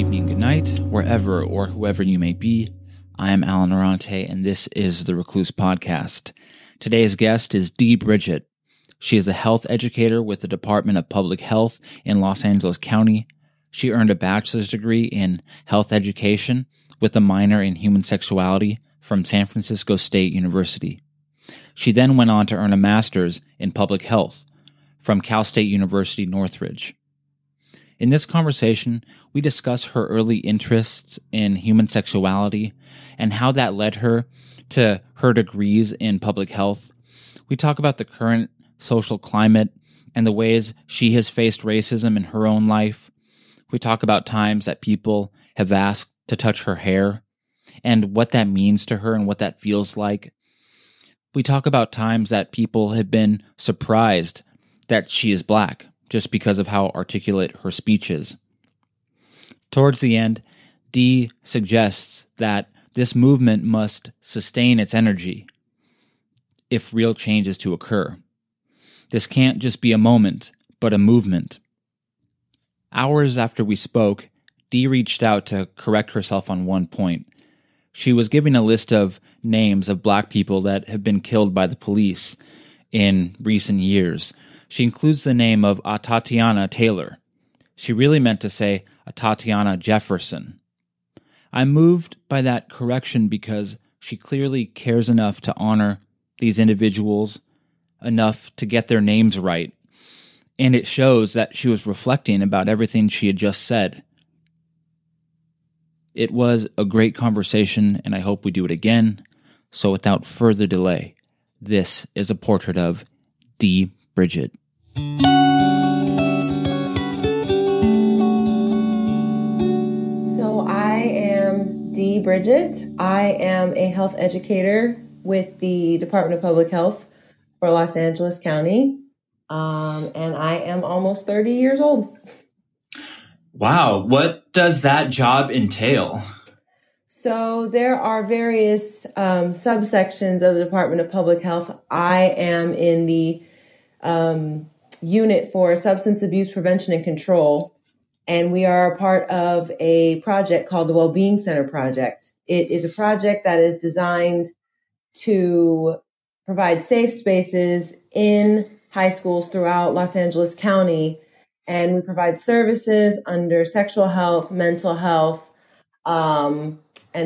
evening, good night, wherever or whoever you may be. I am Alan Arante, and this is the Recluse podcast. Today's guest is Dee Bridgett. She is a health educator with the Department of Public Health in Los Angeles County. She earned a bachelor's degree in health education with a minor in human sexuality from San Francisco State University. She then went on to earn a master's in public health from Cal State University, Northridge. In this conversation, we discuss her early interests in human sexuality and how that led her to her degrees in public health. We talk about the current social climate and the ways she has faced racism in her own life. We talk about times that people have asked to touch her hair and what that means to her and what that feels like. We talk about times that people have been surprised that she is Black just because of how articulate her speech is. Towards the end, Dee suggests that this movement must sustain its energy if real change is to occur. This can't just be a moment, but a movement. Hours after we spoke, Dee reached out to correct herself on one point. She was giving a list of names of Black people that have been killed by the police in recent years. She includes the name of Tatiana Taylor. She really meant to say Tatiana Jefferson. I'm moved by that correction because she clearly cares enough to honor these individuals, enough to get their names right. And it shows that she was reflecting about everything she had just said. It was a great conversation, and I hope we do it again. So without further delay, this is a portrait of Dee Bridgett. So I am Dee Bridgett. I am a health educator with the Department of Public Health for Los Angeles County. And I am almost 30 years old. Wow. What does that job entail? So there are various subsections of the Department of Public Health. I am in the unit for substance abuse prevention and control, and we are a part of a project called the Wellbeing Center Project. It is a project that is designed to provide safe spaces in high schools throughout Los Angeles County, and we provide services under sexual health, mental health, and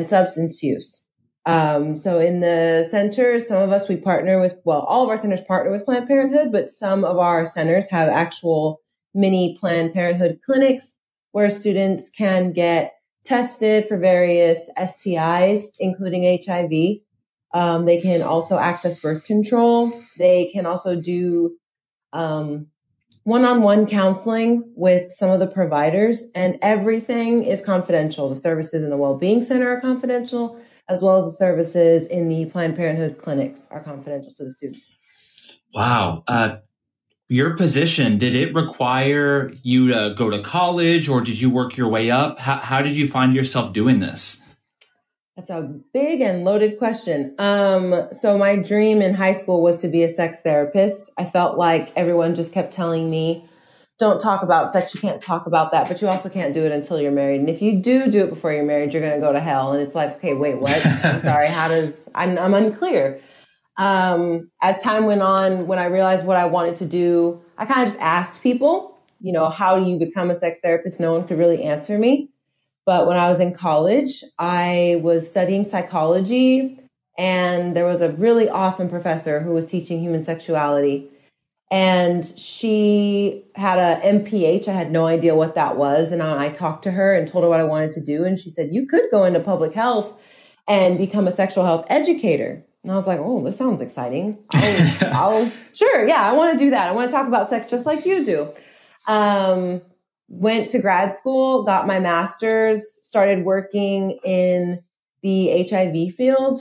substance use. So in the centers, some of us, we partner with, all of our centers partner with Planned Parenthood, but some of our centers have actual mini Planned Parenthood clinics where students can get tested for various STIs, including HIV. They can also access birth control. They can also do one-on-one counseling with some of the providers, and everything is confidential. The services in the Wellbeing Center are confidential, as well as the services in the Planned Parenthood clinics are confidential to the students. Wow. Your position, did it require you to go to college or did you work your way up? How did you find yourself doing this? That's a big and loaded question. So my dream in high school was to be a sex therapist. I felt like everyone just kept telling me, don't talk about sex. You can't talk about that, but you also can't do it until you're married. And if you do it before you're married, you're going to go to hell. And it's like, okay, wait, what? I'm sorry. I'm unclear. As time went on, when I realized what I wanted to do, I kind of just asked people, how do you become a sex therapist? No one could really answer me. But when I was in college, I was studying psychology, and there was a really awesome professor who was teaching human sexuality. And she had a MPH. I had no idea what that was. And I talked to her and told her what I wanted to do. And she said, you could go into public health and become a sexual health educator. And I was like, oh, this sounds exciting. Sure. Yeah, I want to do that. I want to talk about sex just like you do. Went to grad school, got my master's, started working in the HIV field,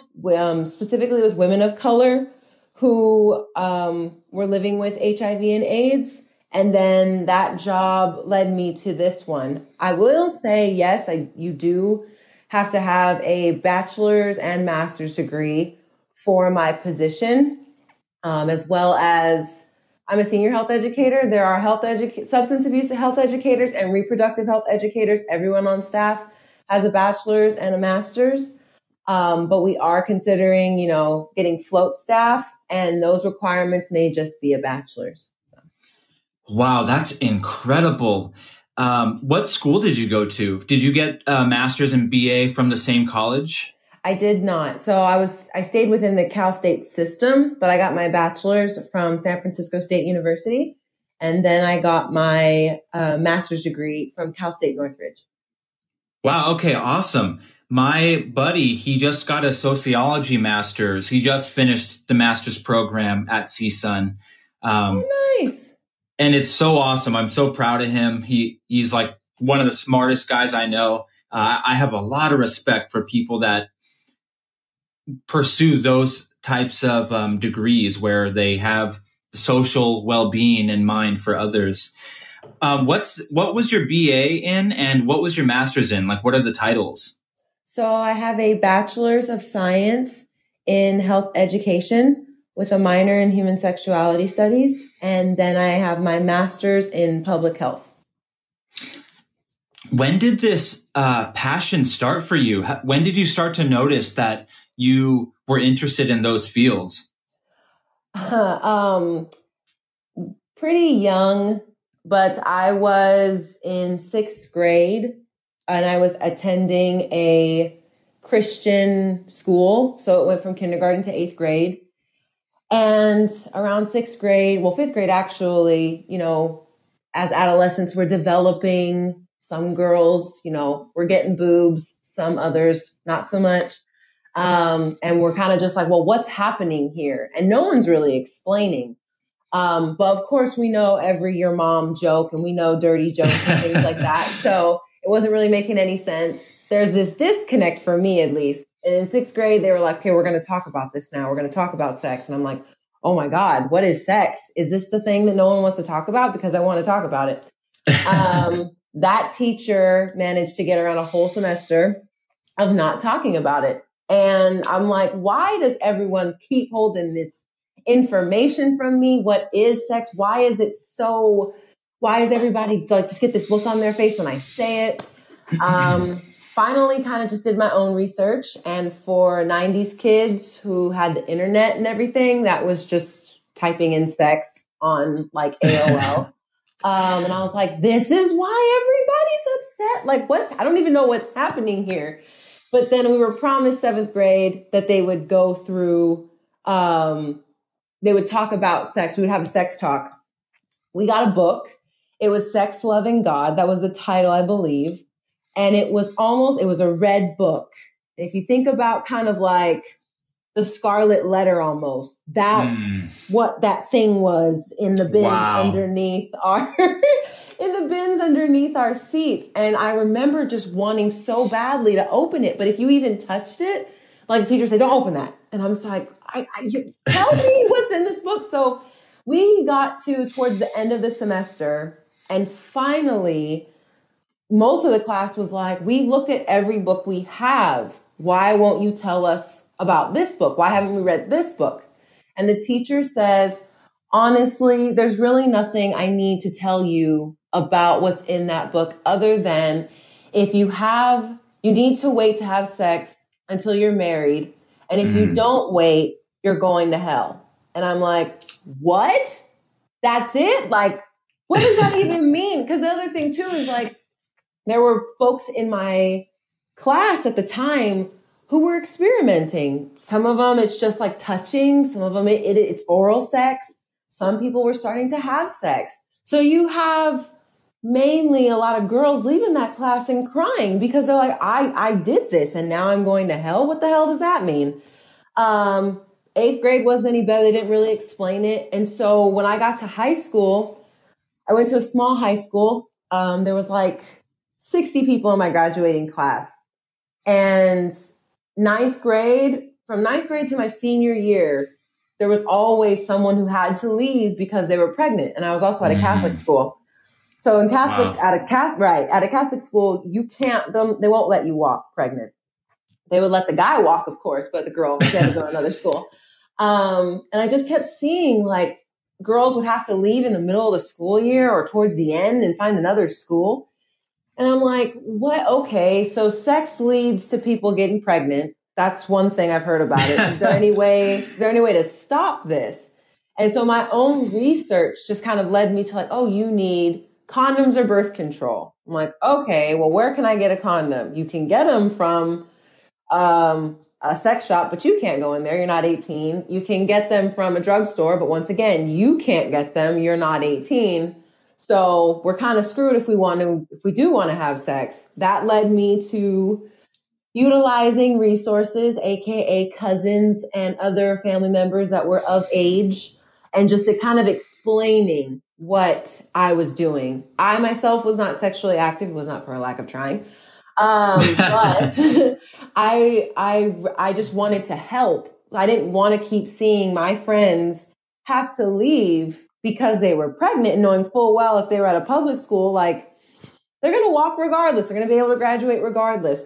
specifically with women of color who were living with HIV and AIDS. And then that job led me to this one. I will say, yes, you do have to have a bachelor's and master's degree for my position, as well as I'm a senior health educator. There are substance abuse health educators and reproductive health educators. Everyone on staff has a bachelor's and a master's. But we are considering, getting float staff, and those requirements may just be a bachelor's. Wow, that's incredible. What school did you go to? Did you get a master's and BA from the same college? I did not. So I stayed within the Cal State system, but I got my bachelor's from San Francisco State University. And then I got my master's degree from Cal State Northridge. Wow. Okay. Awesome. My buddy, he just got a sociology master's. He just finished the master's program at CSUN. Oh, nice. And it's so awesome. I'm so proud of him. He's like one of the smartest guys I know. I have a lot of respect for people that pursue those types of degrees where they have social well-being in mind for others. What was your BA in, and what was your master's in? Like, what are the titles? So I have a bachelor's of science in health education with a minor in human sexuality studies. And then I have my master's in public health. When did this passion start for you? When did you start to notice that you were interested in those fields? Pretty young, but I was in 6th grade and I was attending a Christian school. So it went from kindergarten to 8th grade. And around 6th grade, 5th grade actually, as adolescents, we're developing. Some girls, we're getting boobs, some others not so much. And we're kind of just like, well, what's happening here? And no one's really explaining. But of course, we know every your mom joke, and we know dirty jokes and things like that. So it wasn't really making any sense. There's this disconnect for me, at least. And in 6th grade, they were like, okay, we're going to talk about this now. We're going to talk about sex. And I'm like, oh my God, what is sex? Is this the thing that no one wants to talk about? Because I want to talk about it. That teacher managed to get around a whole semester of not talking about it. And I'm like, why does everyone keep holding this information from me? What is sex? Why is everybody like just get this look on their face when I say it? Finally kind of just did my own research. And for 90s kids who had the internet and everything, that was just typing in sex on like AOL. And I was like, this is why everybody's upset. Like I don't even know what's happening here. But then we were promised 7th grade that they would go through, they would talk about sex. We would have a sex talk. We got a book. It was Sex, Loving God. That was the title, I believe. And it was a red book. And if you think about kind of like the Scarlet Letter almost, that's what that thing was in the bins underneath our seats. And I remember just wanting so badly to open it. But if you even touched it, like the teacher said, don't open that. And I'm just like, tell me what's in this book. So we got towards the end of the semester, and finally, most of the class was like, we've looked at every book we have. Why won't you tell us about this book? Why haven't we read this book? And the teacher says, honestly, there's really nothing I need to tell you about what's in that book other than you need to wait to have sex until you're married. And if you don't wait, you're going to hell. And I'm like, what? That's it? Like, what does that even mean? Because the other thing too is like, there were folks in my class at the time who were experimenting. Some of them, it's just like touching. Some of them, it's oral sex. Some people were starting to have sex. So you have mainly a lot of girls leaving that class and crying because they're like, I did this and now I'm going to hell. What the hell does that mean? 8th grade wasn't any better. They didn't really explain it. And so when I got to high school, I went to a small high school. There was like 60 people in my graduating class. And from 9th grade to my senior year, there was always someone who had to leave because they were pregnant. And I was also at a Catholic school. So at a Catholic school, they won't let you walk pregnant. They would let the guy walk, of course, but the girl, she had to go to another school. And I just kept seeing like girls would have to leave in the middle of the school year or towards the end and find another school. And I'm like, what? Okay. So sex leads to people getting pregnant. That's one thing I've heard about it. Is there any way to stop this? And so my own research just kind of led me to like, oh, you need condoms or birth control. I'm like, okay, well, where can I get a condom? You can get them from a sex shop, but you can't go in there. You're not 18. You can get them from a drugstore, but once again, you can't get them. You're not 18. So we're kind of screwed if we do want to have sex. That led me to utilizing resources, AKA cousins and other family members that were of age, and just kind of explaining what I was doing. I myself was not sexually active, was not for a lack of trying. But I just wanted to help. I didn't want to keep seeing my friends have to leave because they were pregnant, knowing full well if they were at a public school, like they're going to walk regardless. They're going to be able to graduate regardless.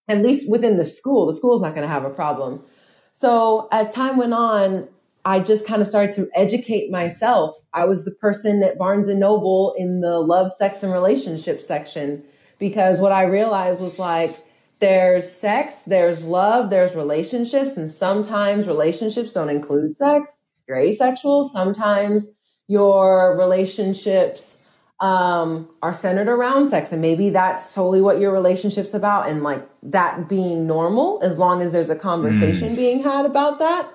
At least within the school's not going to have a problem. So as time went on, I just kind of started to educate myself. I was the person at Barnes and Noble in the love, sex, and relationships section, because what I realized was like, there's sex, there's love, there's relationships, and sometimes relationships don't include sex. You're asexual. Sometimes your relationships are centered around sex, and maybe that's totally what your relationship's about, and like that being normal as long as there's a conversation being had about that.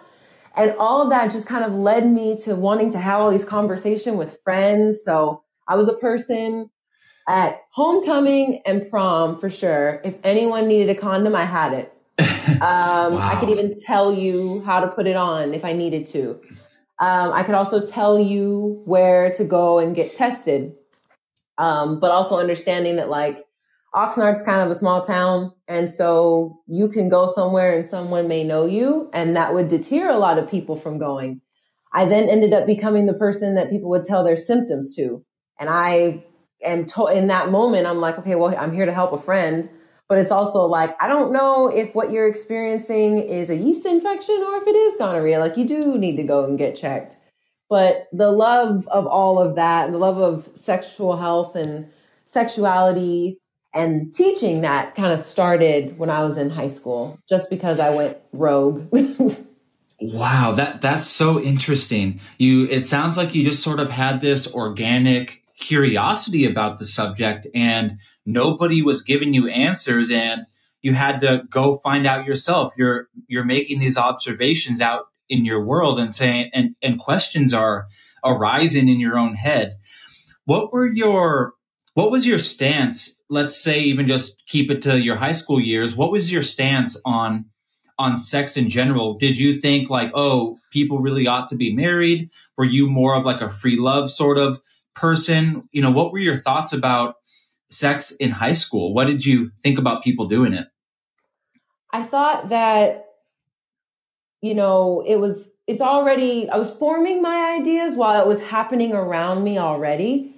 And all of that just kind of led me to wanting to have all these conversations with friends. So I was a person at homecoming and prom for sure. If anyone needed a condom, I had it. Wow. I could even tell you how to put it on if I needed to. I could also tell you where to go and get tested. But also understanding that like Oxnard's kind of a small town. And so you can go somewhere and someone may know you, and that would deter a lot of people from going. I then ended up becoming the person that people would tell their symptoms to. And I am in that moment, I'm like, okay, well, I'm here to help a friend. But it's also like, I don't know if what you're experiencing is a yeast infection or if it is gonorrhea. Like, you do need to go and get checked. But the love of all of that, the love of sexual health and sexuality and teaching that kind of started when I was in high school, just because I went rogue. Wow, that's so interesting. It sounds like you just sort of had this organic curiosity about the subject, and nobody was giving you answers, and you had to go find out yourself. You're making these observations out in your world and saying, and questions are arising in your own head. What was your stance? Let's say even just keep it to your high school years. What was your stance on sex in general? Did you think like, oh, people really ought to be married? Were you more of like a free love sort of person? You know, what were your thoughts about sex in high school? What did you think about people doing it? I thought that, you know, I was forming my ideas while it was happening around me already.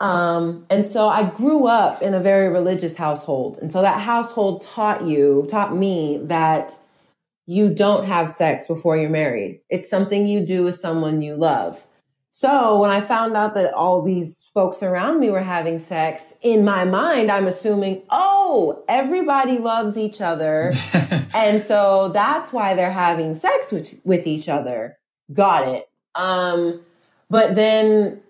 And so I grew up in a very religious household. And so that household taught me that you don't have sex before you're married. It's something you do with someone you love. So when I found out that all these folks around me were having sex, in my mind, I'm assuming, oh, everybody loves each other. And so that's why they're having sex with each other. Got it. But then,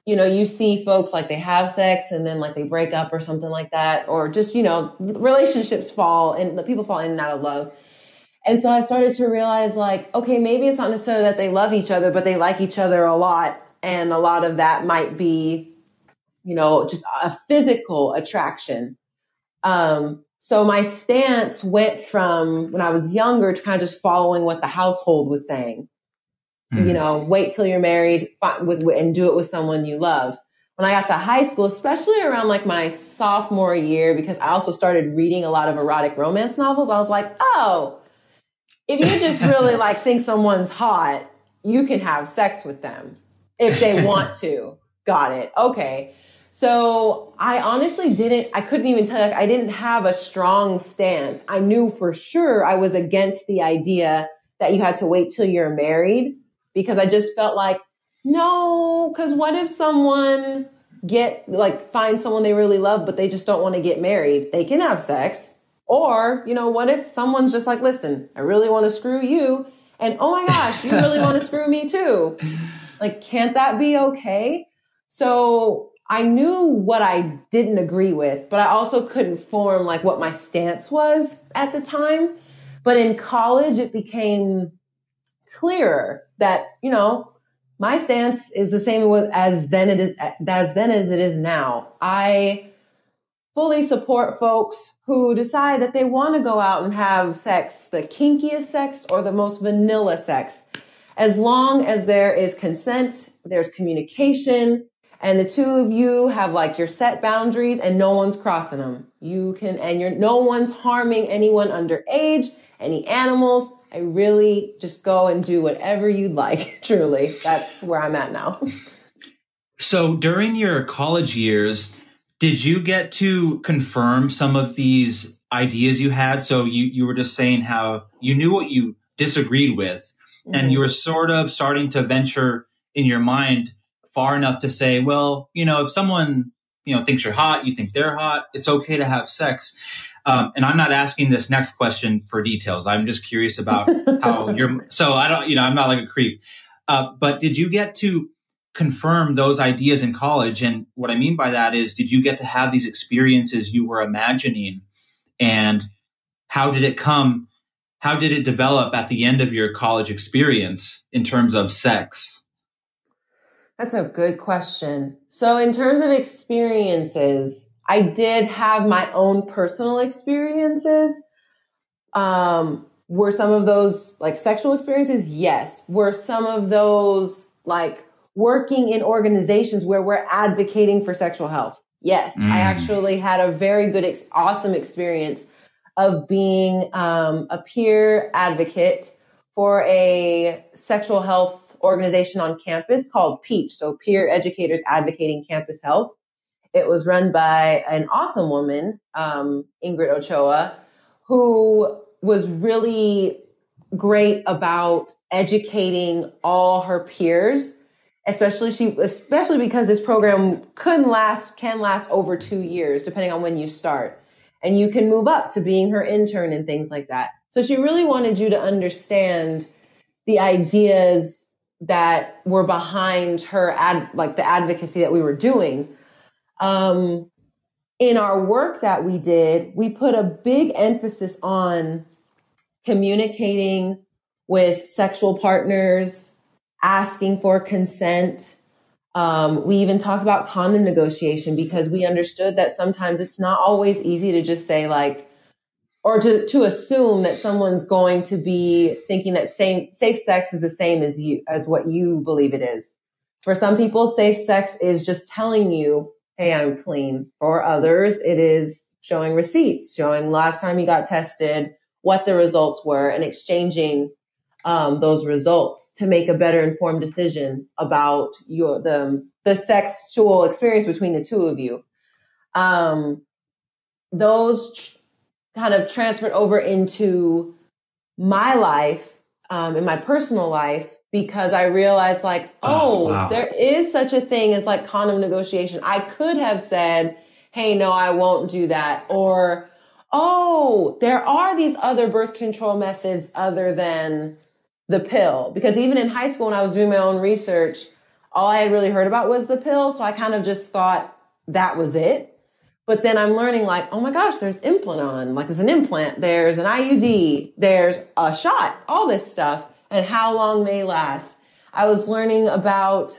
you know, you see folks like they have sex and then like they break up or something like that, or just, you know, relationships fall and the people fall in and out of love. And so I started to realize like, okay, maybe it's not necessarily that they love each other, but they like each other a lot. And a lot of that might be, you know, just a physical attraction. So my stance went from when I was younger to kind of just following what the household was saying. You know, wait till you're married and do it with someone you love. When I got to high school, especially around like my sophomore year, because I also started reading a lot of erotic romance novels, I was like, oh, if you just really like think someone's hot, you can have sex with them if they want to. Got it. Okay. So I honestly I couldn't even tell you, like, I didn't have a strong stance. I knew for sure I was against the idea that you had to wait till you're married, because I just felt like No, because what if someone find someone they really love, but they just don't want to get married? They can have sex. Or, what if someone's just like, listen, I really want to screw you. And oh my gosh, you really want to screw me too. Like, can't that be okay? So I knew what I didn't agree with, but I also couldn't form like what my stance was at the time. But in college, it became clearer that, my stance is the same as then as it is now. I fully support folks who decide that they want to go out and have sex, the kinkiest sex or the most vanilla sex. As long as there is consent, there's communication, and the two of you have like your set boundaries and no one's crossing them. No one's harming anyone underage, any animals. I really just go and do whatever you'd like. Truly, that's where I'm at now. So during your college years, did you get to confirm some of these ideas you had? So you were just saying how you knew what you disagreed with, and you were sort of starting to venture in your mind far enough to say, well, if someone, thinks you're hot, you think they're hot, it's okay to have sex. And I'm not asking this next question for details. I'm just curious about how so I don't, I'm not like a creep. But did you get to confirm those ideas in college? And what I mean by that is, did you get to have these experiences you were imagining? And how did it develop at the end of your college experience in terms of sex? That's a good question. So in terms of experiences, I did have my own personal experiences. Were some of those like sexual experiences? Yes. Were some of those like working in organizations where we're advocating for sexual health? Yes. I actually had a very good, awesome experience of being a peer advocate for a sexual health organization on campus called PEACH. So Peer Educators Advocating Campus Health. It was run by an awesome woman, Ingrid Ochoa, who was really great about educating all her peers, especially because this program can last over 2 years, depending on when you start. And you can move up to being her intern and things like that. So she really wanted you to understand the ideas that were behind her the advocacy that we were doing. In our work that we did, we put a big emphasis on communicating with sexual partners, asking for consent. We even talked about condom negotiation because we understood that sometimes it's not always easy to just say or to assume that someone's going to be thinking that safe sex is the same as what you believe it is. For some people, safe sex is just telling you, hey, I'm clean. For others, it is showing receipts, showing last time you got tested, what the results were, and exchanging those results to make a better informed decision about the sexual experience between the two of you. Those kind of transferred over into my life, in my personal life, because I realized wow. There is such a thing as like condom negotiation. I could have said, hey, no, I won't do that. Or, oh, there are these other birth control methods other than the pill. Because even in high school, when I was doing my own research, all I had really heard about was the pill. So I kind of just thought that was it. But then I'm learning oh my gosh, there's Implanon, there's an implant, there's an IUD, there's a shot, all this stuff, and how long they last. I was learning about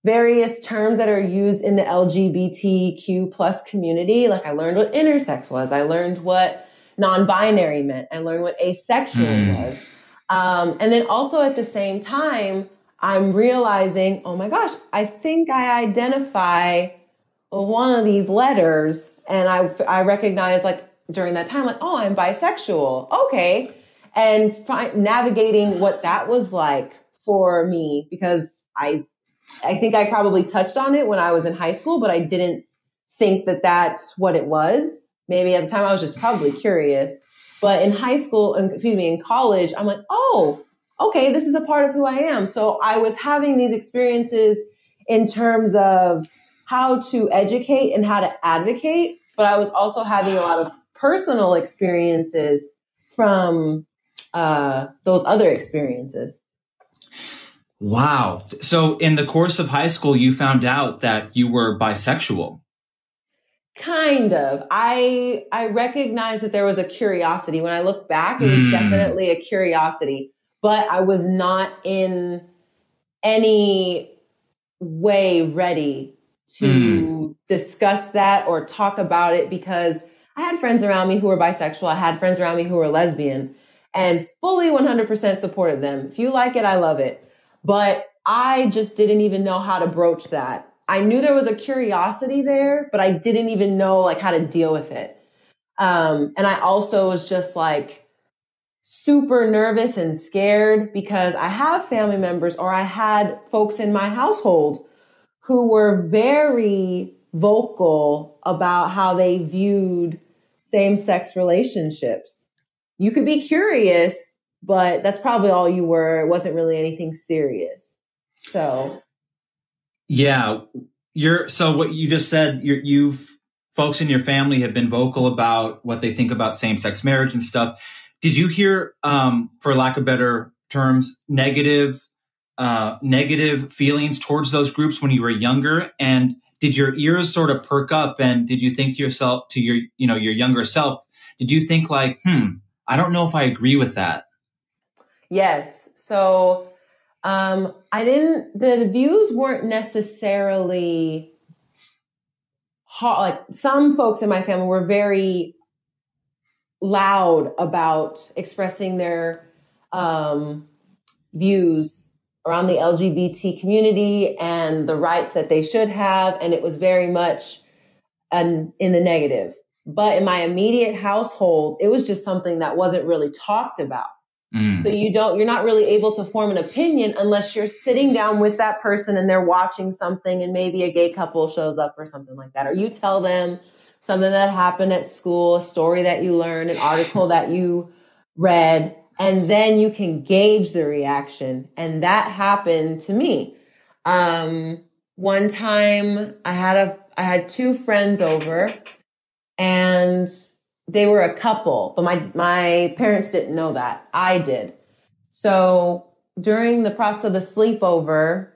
various terms that are used in the LGBTQ plus community. I learned what intersex was. I learned what non-binary meant. I learned what asexual was. And then also at the same time, I'm realizing, oh my gosh, I think I identify one of these letters, and I recognize during that time, oh, I'm bisexual. Okay. And navigating what that was like for me, because I think I probably touched on it when I was in high school, but I didn't think that that's what it was. Maybe at the time I was just probably curious, but in college, I'm oh, okay, this is a part of who I am. So I was having these experiences in terms of how to educate and how to advocate, but I was also having a lot of personal experiences from those other experiences. Wow. So in the course of high school, you found out that you were bisexual. Kind of. I recognized that there was a curiosity. When I look back, it was definitely a curiosity, but I was not in any way ready to discuss that or talk about it, because I had friends around me who were bisexual. I had friends around me who were lesbian, and fully 100% supported them. If you like it, I love it. But I just didn't even know how to broach that. I knew there was a curiosity there, but I didn't even know like how to deal with it. And I also was just like super nervous and scared because I have family members, or I had folks in my household who were very vocal about how they viewed same-sex relationships. You could be curious, but that's probably all you were. It wasn't really anything serious. So yeah, so what you just said, you've folks in your family have been vocal about what they think about same-sex marriage and stuff. Did you hear, for lack of better terms, negative feelings towards those groups when you were younger? And did your ears sort of perk up? And did you think to yourself, to your younger self, did you think like, I don't know if I agree with that? Yes. So the views weren't necessarily hard. Like some folks in my family were very loud about expressing their views around the LGBT community and the rights that they should have. And it was very much in the negative. But in my immediate household, it was just something that wasn't really talked about. So you're not really able to form an opinion unless you're sitting down with that person and they're watching something and maybe a gay couple shows up or something like that. Or you tell them something that happened at school, a story that you learned, an article that you read, and then you can gauge the reaction. And that happened to me. One time I had two friends over, and they were a couple, but my parents didn't know that. I did. So during the process of the sleepover,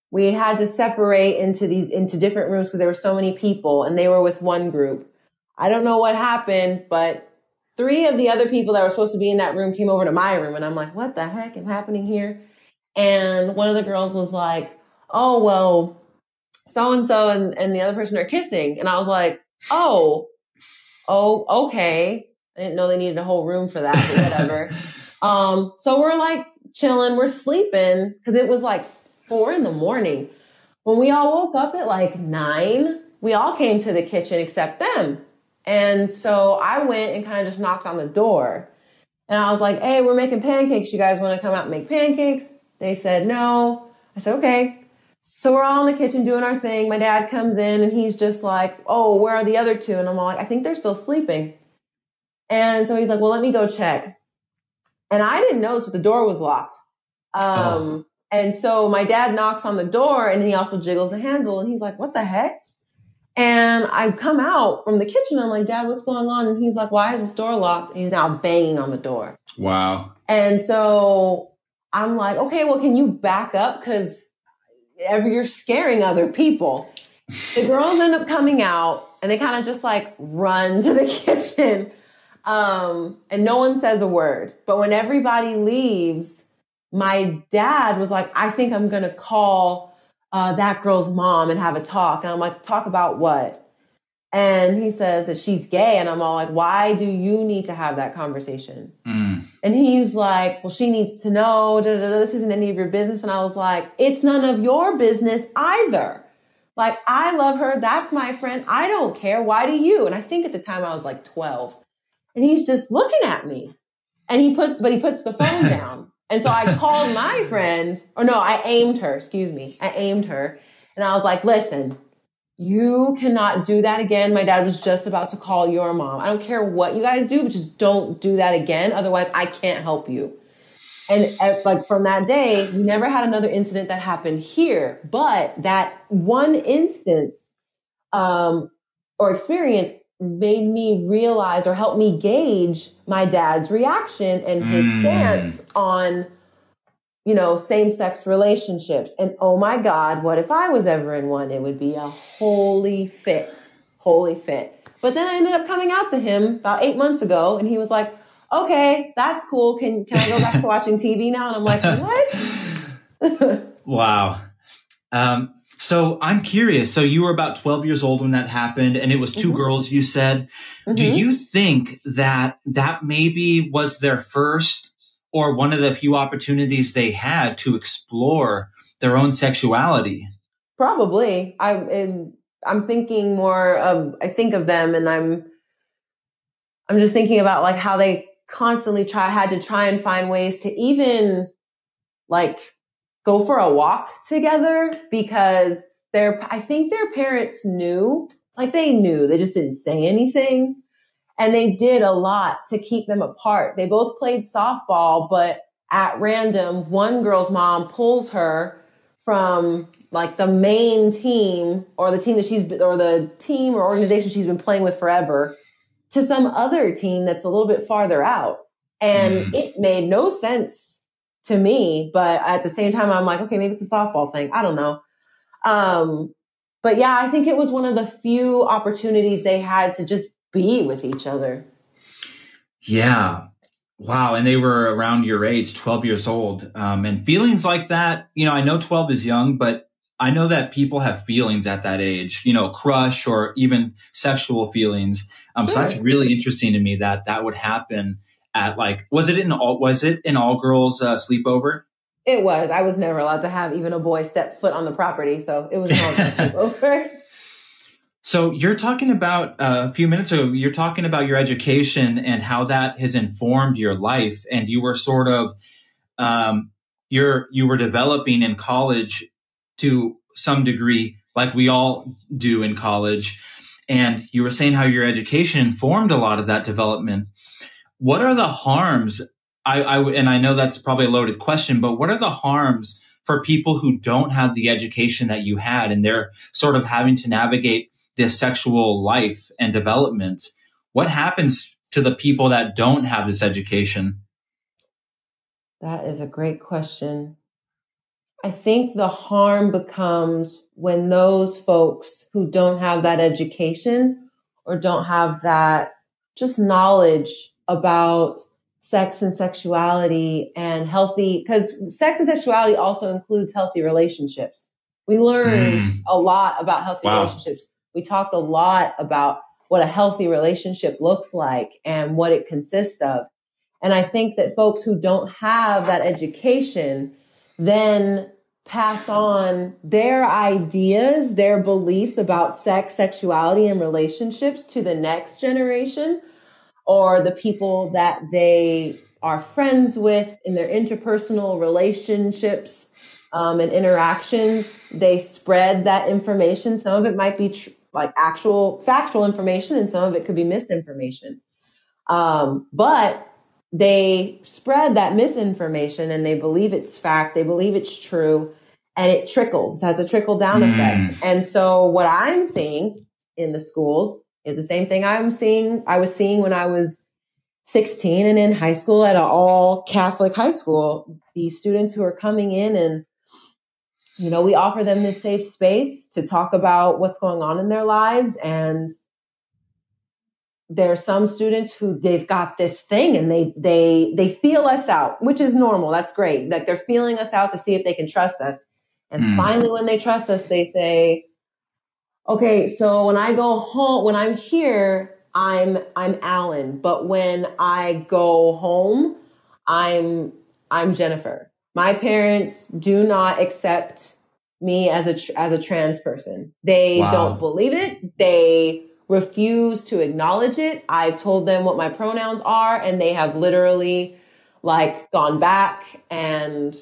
we had to separate into different rooms because there were so many people, and they were with one group. I don't know what happened, but three of the other people that were supposed to be in that room came over to my room, and I'm like, what the heck is happening here? And one of the girls was like, oh, well, so-and-so and the other person are kissing. And I was like, oh, okay. I didn't know they needed a whole room for that, but whatever. So we're like chilling, we're sleeping because it was like 4 a.m. When we all woke up at like 9, we all came to the kitchen except them. And so I went and kind of just knocked on the door, and I was like, hey, we're making pancakes. You guys want to come out and make pancakes? They said no. I said, okay. So we're all in the kitchen doing our thing. My dad comes in and he's just like, oh, where are the other two? And I'm all like, I think they're still sleeping. And so he's like, well, let me go check. And I didn't notice, but the door was locked. And so my dad knocks on the door, and he also jiggles the handle, and he's like, what the heck? And I come out from the kitchen. I'm like, Dad, what's going on? And he's like, why is this door locked? And he's now banging on the door. Wow. And so I'm like, okay, well, can you back up? Because you're scaring other people. The girls end up coming out, and they kind of just like run to the kitchen. And no one says a word. But when everybody leaves, my dad was like, I think I'm going to call that girl's mom and have a talk. And I'm like, talk about what? And he says that she's gay. And I'm all like, why do you need to have that conversation? And he's like, well, she needs to know, this isn't any of your business. And I was like, it's none of your business either. Like, I love her. That's my friend. I don't care. Why do you? And I think at the time I was like 12. And he's just looking at me, and he puts the phone down. And so I called my friend, I aimed her, and I was like, listen, you cannot do that again. My dad was just about to call your mom. I don't care what you guys do, but just don't do that again. Otherwise I can't help you. And like from that day, we never had another incident that happened here. But that one instance or experience made me realize or helped me gauge my dad's reaction and his stance on, same-sex relationships. And oh my God, what if I was ever in one? It would be a holy fit. But then I ended up coming out to him about 8 months ago, and he was like, okay, that's cool. Can I go back to watching TV now? And I'm like, what? Wow. So I'm curious. So you were about 12 years old when that happened, and it was two girls, you said. Do you think that maybe was their first or one of the few opportunities they had to explore their own sexuality? Probably. I'm thinking more of, I think of them, and I'm just thinking about like how they constantly had to try and find ways to even like go for a walk together, because I think their parents knew, they just didn't say anything. And they did a lot to keep them apart. They both played softball, but at random, one girl's mom pulls her from like the main team or the team or organization she's been playing with forever to some other team that's a little bit farther out. And it made no sense to me, but at the same time, I'm like, okay, maybe it's a softball thing. I don't know. But yeah, I think it was one of the few opportunities they had to just be with each other. Yeah. Wow. And they were around your age, 12 years old. And feelings like that, I know 12 is young, but I know that people have feelings at that age, crush or even sexual feelings. Sure. So that's really interesting to me that would happen at was it an all girls sleepover? It was. I was never allowed to have even a boy step foot on the property. So it was an all girls sleepover. So you're talking about a few minutes ago, you're talking about your education and how that has informed your life. And you were sort of, you were developing in college to some degree, like we all do in college. And you were saying how your education informed a lot of that development. What are the harms? And I know that's probably a loaded question, but what are the harms for people who don't have the education that you had and they're sort of having to navigate this sexual life and development? What happens to the people that don't have this education? That is a great question. I think the harm becomes when those folks who don't have that education or don't have that just knowledge about sex and sexuality and healthy, because sex and sexuality also includes healthy relationships. We learned a lot about healthy relationships. We talked a lot about what a healthy relationship looks like and what it consists of. And I think that folks who don't have that education then pass on their ideas, their beliefs about sex, sexuality, and relationships to the next generation or the people that they are friends with in their interpersonal relationships and interactions. They spread that information. Some of it might be actual factual information, and some of it could be misinformation. But they spread that misinformation and they believe it's fact. They believe it's true, and it trickles. It has a trickle down effect. And so what I'm seeing in the schools is the same thing I was seeing when I was 16 and in high school at an all Catholic high school. These students who are coming in and, we offer them this safe space to talk about what's going on in their lives. And there are some students who they've got this thing and they feel us out, which is normal. That's great. Like they're feeling us out to see if they can trust us. And finally, when they trust us, they say, okay, so when I go home, when I'm here, I'm Allen, but when I go home, I'm Jennifer. My parents do not accept me as a trans person. They don't believe it. They refuse to acknowledge it. I've told them what my pronouns are, and they have literally gone back and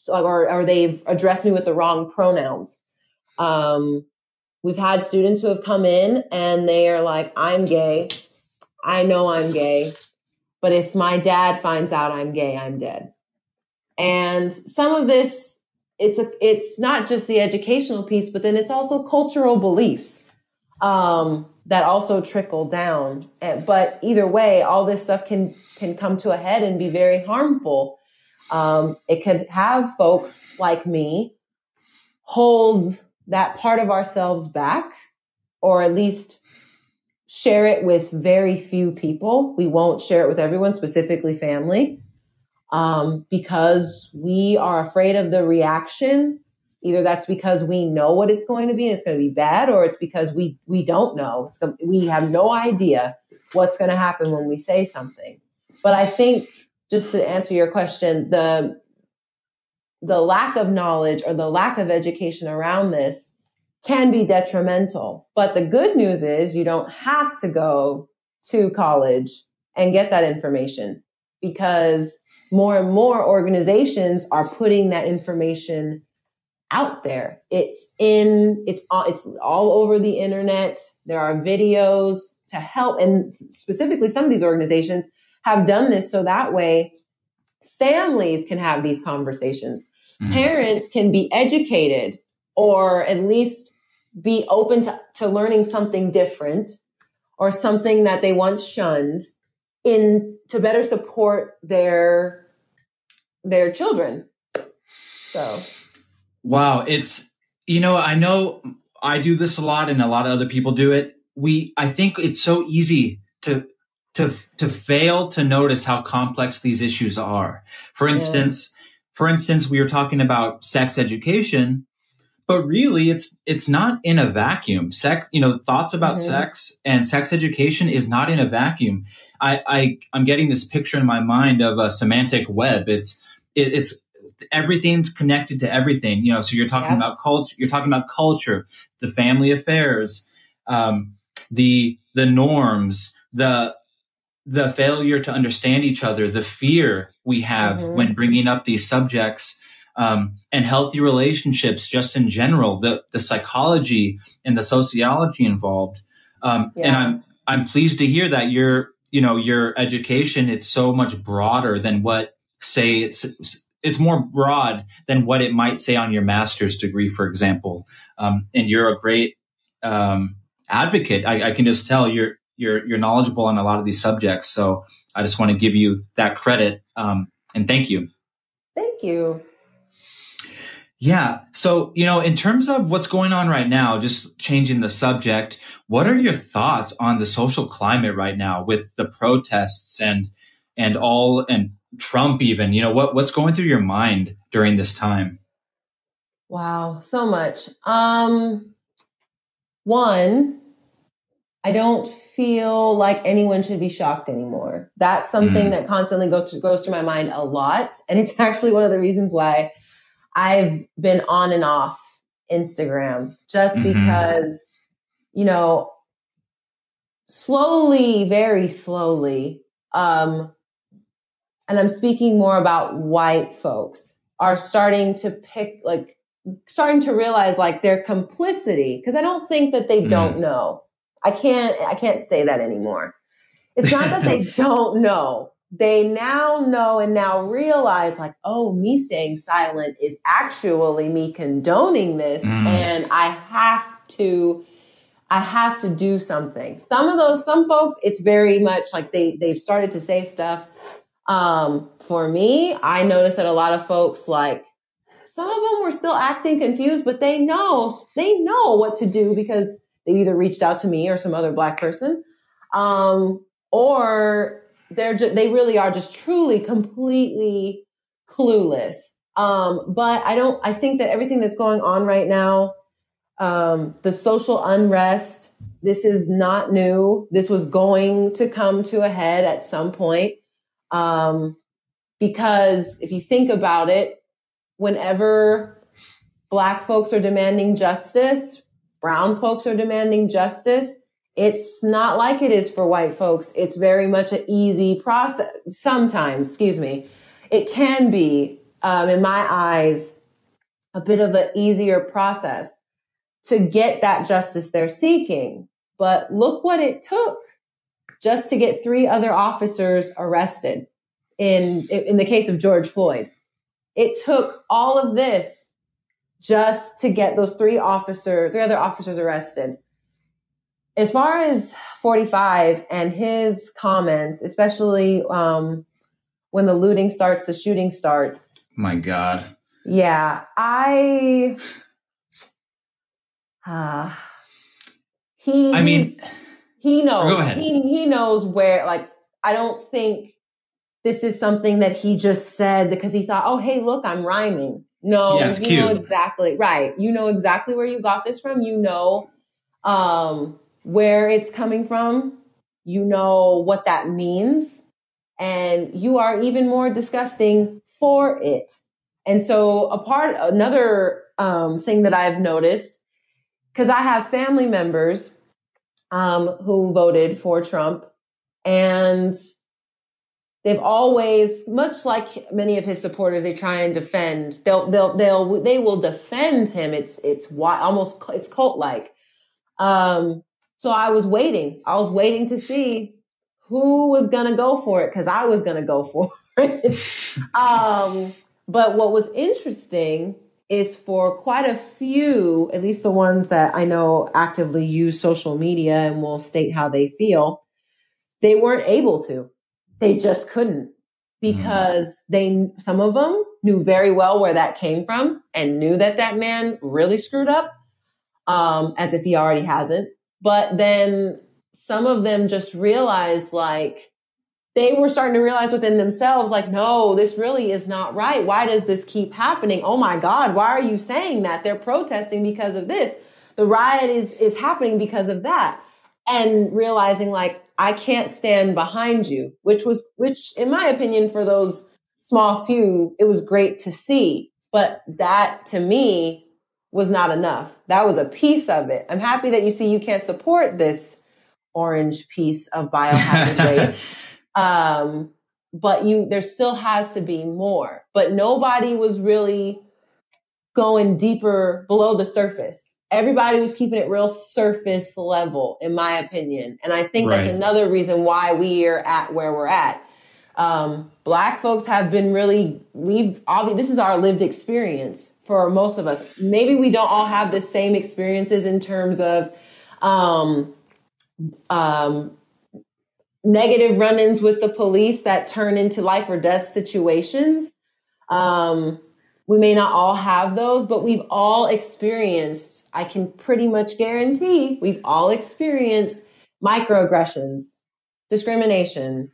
or they've addressed me with the wrong pronouns. We've had students who have come in and they are like, I'm gay. I know I'm gay. But if my dad finds out I'm gay, I'm dead. And some of this, it's not just the educational piece, but then it's also cultural beliefs that also trickle down. But either way, all this stuff can come to a head and be very harmful. It could have folks like me hold that part of ourselves back, or at least share it with very few people. We won't share it with everyone, specifically family, because we are afraid of the reaction. Either that's because we know what it's going to be and it's going to be bad, or it's because we don't know. We have no idea what's going to happen when we say something. But I think, just to answer your question, the lack of knowledge or the lack of education around this can be detrimental. But the good news is you don't have to go to college and get that information, because more and more organizations are putting that information out there. It's all over the internet. There are videos to help. And specifically, some of these organizations have done this so that way families can have these conversations. Mm-hmm. Parents can be educated, or at least be open to learning something different or something that they once shunned, to better support their children. So. Wow. I know I do this a lot and a lot of other people do it. I think it's so easy to fail to notice how complex these issues are. For instance, we were talking about sex education, but really it's not in a vacuum. Sex, thoughts about sex and sex education is not in a vacuum. I'm getting this picture in my mind of a semantic web. It's everything's connected to everything, so you're talking about culture, the family affairs, the norms, the failure to understand each other, the fear we have when bringing up these subjects, and healthy relationships just in general, the psychology and the sociology involved. And I'm pleased to hear that your education, it's so much broader than what, say, it's more broad than what it might say on your master's degree, for example. And you're a great advocate. I can just tell you're knowledgeable on a lot of these subjects. So I just want to give you that credit. And thank you. Thank you. Yeah. So, in terms of what's going on right now, just changing the subject, what are your thoughts on the social climate right now with the protests and Trump even, what's going through your mind during this time? Wow. So much. One, I don't feel like anyone should be shocked anymore. That's something that constantly goes through my mind a lot. And it's actually one of the reasons why I've been on and off Instagram, just because, slowly, very slowly, and I'm speaking more about white folks, are starting to realize like their complicity. Because I don't think that they don't know. I can't say that anymore. It's not that they don't know. They now know and now realize like, oh, me staying silent is actually me condoning this. And I have to do something. Some folks, it's very much like they've started to say stuff. For me, I noticed that a lot of folks, like, some of them were still acting confused, but they know what to do because they either reached out to me or some other Black person, or they really are just truly completely clueless. But I think that everything that's going on right now, the social unrest, this is not new. This was going to come to a head at some point. Because if you think about it, whenever Black folks are demanding justice, brown folks are demanding justice, it's not like it is for white folks. It's very much an easy process. Sometimes, it can be, in my eyes, a bit of an easier process to get that justice they're seeking. But look what it took just to get 3 other officers arrested in the case of George Floyd. It took all of this just to get those three other officers arrested. As far as 45 and his comments, especially when the looting starts, the shooting starts. My God. Yeah, he knows. Go ahead. He knows where, like, I don't think this is something that he just said because he thought, oh, hey, look, I'm rhyming. No, yeah, it's you cute. know exactly, right. You know exactly where you got this from. You know where it's coming from. You know what that means. And you are even more disgusting for it. And so another thing that I've noticed, because I have family members who voted for Trump, and they've always, much like many of his supporters, they try and defend. They will defend him. It's cult like. So I was waiting to see who was going to go for it, because I was going to go for it. But what was interesting is for quite a few, at least the ones that I know actively use social media and will state how they feel, they weren't able to. They just couldn't, because some of them knew very well where that came from and knew that man really screwed up, as if he already hasn't. But then some of them just realized, like, they were starting to realize within themselves, like, no, this really is not right. Why does this keep happening? Oh my God, why are you saying that? They're protesting because of this. The riot is happening because of that. And realizing, like, I can't stand behind you, which in my opinion, for those small few, it was great to see. But that to me was not enough. That was a piece of it. I'm happy that you can't support this orange piece of biohazard waste. But there still has to be more, but nobody was really going deeper below the surface. Everybody was keeping it real surface level, in my opinion. And I think that's another reason why we are at where we're at. Black folks have been this is our lived experience for most of us. Maybe we don't all have the same experiences in terms of, negative run-ins with the police that turn into life or death situations. We may not all have those, but we've all experienced, I can pretty much guarantee, we've all experienced microaggressions, discrimination.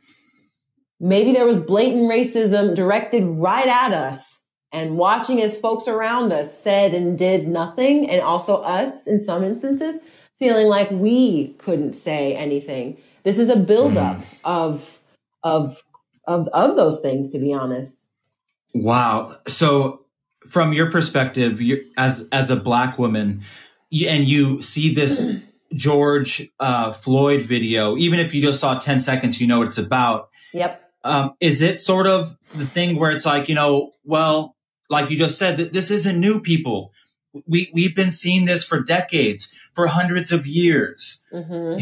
Maybe there was blatant racism directed right at us, and watching as folks around us said and did nothing, and also us in some instances feeling like we couldn't say anything. This is a buildup of those things, to be honest. Wow. So from your perspective, as a Black woman, and you see this George Floyd video, even if you just saw 10 seconds, you know what it's about. Yep. Is it sort of the thing where it's like, well, like you just said, that this isn't new, people. We've been seeing this for decades, for hundreds of years. Mm-hmm.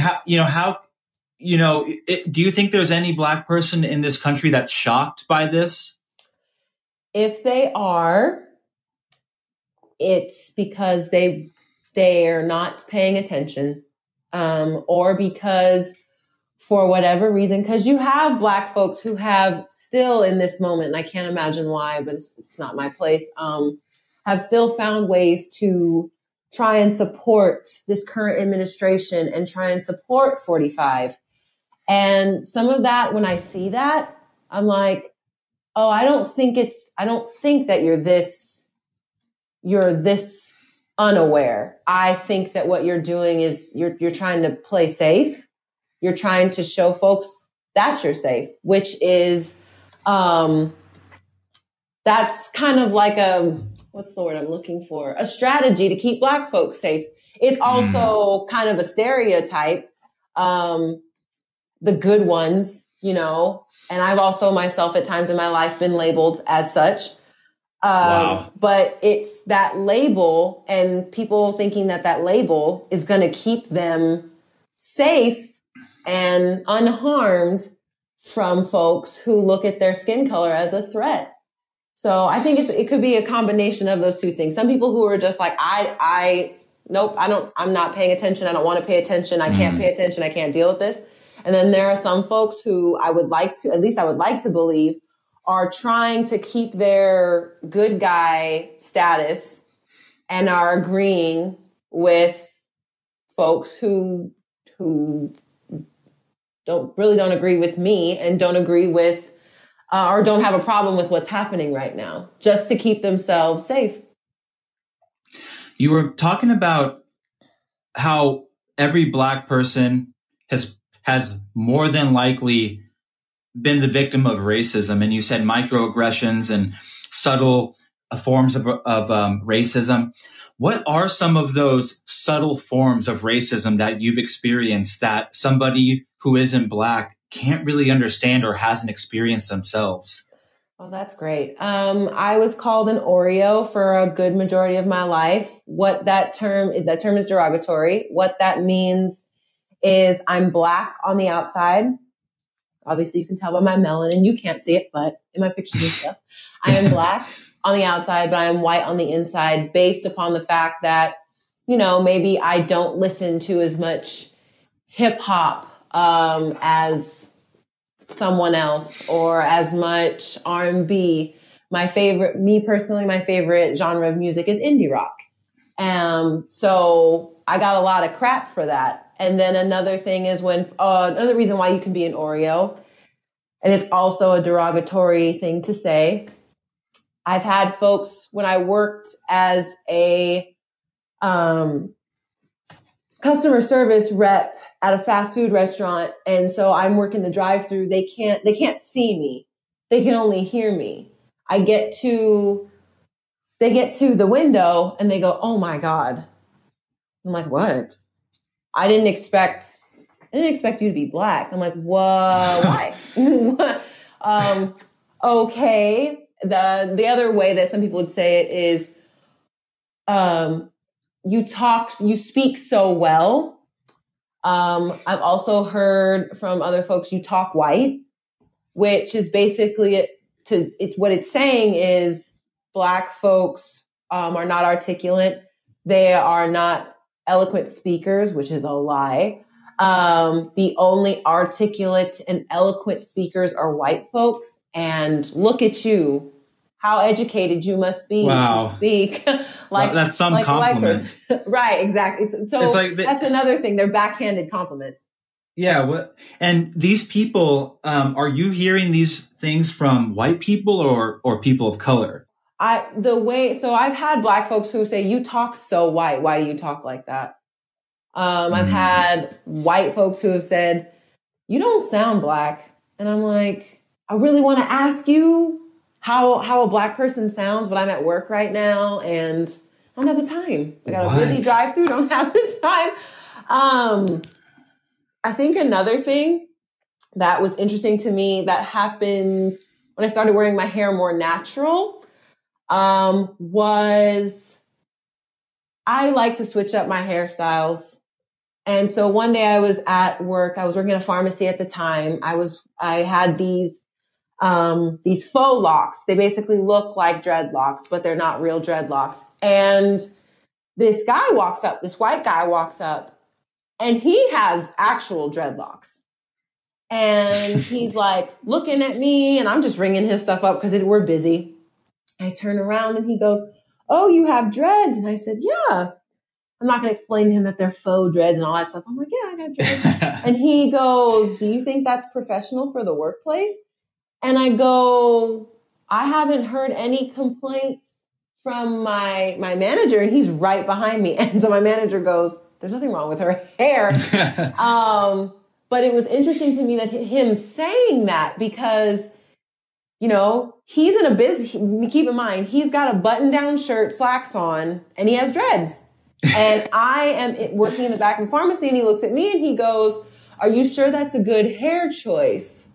Do you think there's any Black person in this country that's shocked by this? If they are, it's because they're not paying attention, or because for whatever reason, because you have Black folks who have still in this moment, and I can't imagine why, but it's not my place, have still found ways to try and support this current administration and try and support 45. And some of that, when I see that, I'm like, oh, I don't think that you're this unaware. I think that what you're doing is you're trying to play safe. You're trying to show folks that you're safe, which is, that's kind of like what's the word I'm looking for? A strategy to keep Black folks safe. It's also kind of a stereotype. The good ones, and I've also myself at times in my life been labeled as such. Wow. But it's that label, and people thinking that label is going to keep them safe and unharmed from folks who look at their skin color as a threat. So I think it could be a combination of those two things. Some people who are just like, nope, I'm not paying attention. I don't want to pay attention. I can't pay attention. I can't deal with this. And then there are some folks who I would like to believe are trying to keep their good guy status and are agreeing with folks who don't agree with me and don't agree with, or don't have a problem with what's happening right now, just to keep themselves safe. You were talking about how every Black person has more than likely been the victim of racism. And you said microaggressions and subtle forms of racism. What are some of those subtle forms of racism that you've experienced that somebody who isn't Black can't really understand or hasn't experienced themselves? Oh, that's great. I was called an Oreo for a good majority of my life. That term is derogatory. What that means is I'm Black on the outside. Obviously, you can tell by my melanin. You can't see it, but in my pictures and stuff, I am Black on the outside, but I am white on the inside, based upon the fact that, maybe I don't listen to as much hip hop as someone else, or as much R&B. My favorite genre of music is indie rock. So I got a lot of crap for that. And then another thing is another reason why you can be an Oreo, and it's also a derogatory thing to say. I've had folks, when I worked as a customer service rep at a fast food restaurant, and so I'm working the drive-through, they can't see me. They can only hear me. They get to the window and they go, "Oh my God." I'm like, "What? I didn't expect you to be Black." I'm like, "Whoa, why?" Okay. The other way that some people would say it is, you speak so well. I've also heard from other folks, you talk white, which is basically what it's saying is Black folks are not articulate. They are not eloquent speakers, which is a lie. The only articulate and eloquent speakers are white folks. And look at you, how educated you must be to speak like that's some like compliment. Right, exactly. So it's like that's another thing. They're backhanded compliments. Yeah. And these people, are you hearing these things from white people or people of color? I've had Black folks who say, "You talk so white. Why do you talk like that?" I've had white folks who have said, "You don't sound Black." And I'm like, I really want to ask you how a Black person sounds, but I'm at work right now and I don't have the time. I got a busy drive-through, don't have the time. I think another thing that was interesting to me that happened when I started wearing my hair more natural, was I like to switch up my hairstyles. And so one day I was at work, I was working at a pharmacy at the time. I had these faux locks. They basically look like dreadlocks, but they're not real dreadlocks. And this white guy walks up, and he has actual dreadlocks. And he's like looking at me, and I'm just ringing his stuff up because we're busy. I turn around and he goes, "Oh, you have dreads?" And I said, "Yeah." I'm not going to explain to him that they're faux dreads and all that stuff. I'm like, "Yeah, I got dreads." And he goes, "Do you think that's professional for the workplace?" And I go, "I haven't heard any complaints from my manager." And he's right behind me. And so my manager goes, "There's nothing wrong with her hair." But it was interesting to me that him saying that, because, he's in a business. Keep in mind, he's got a button-down shirt, slacks on, and he has dreads. And I am working in the back of the pharmacy, and he looks at me and he goes, "Are you sure that's a good hair choice?"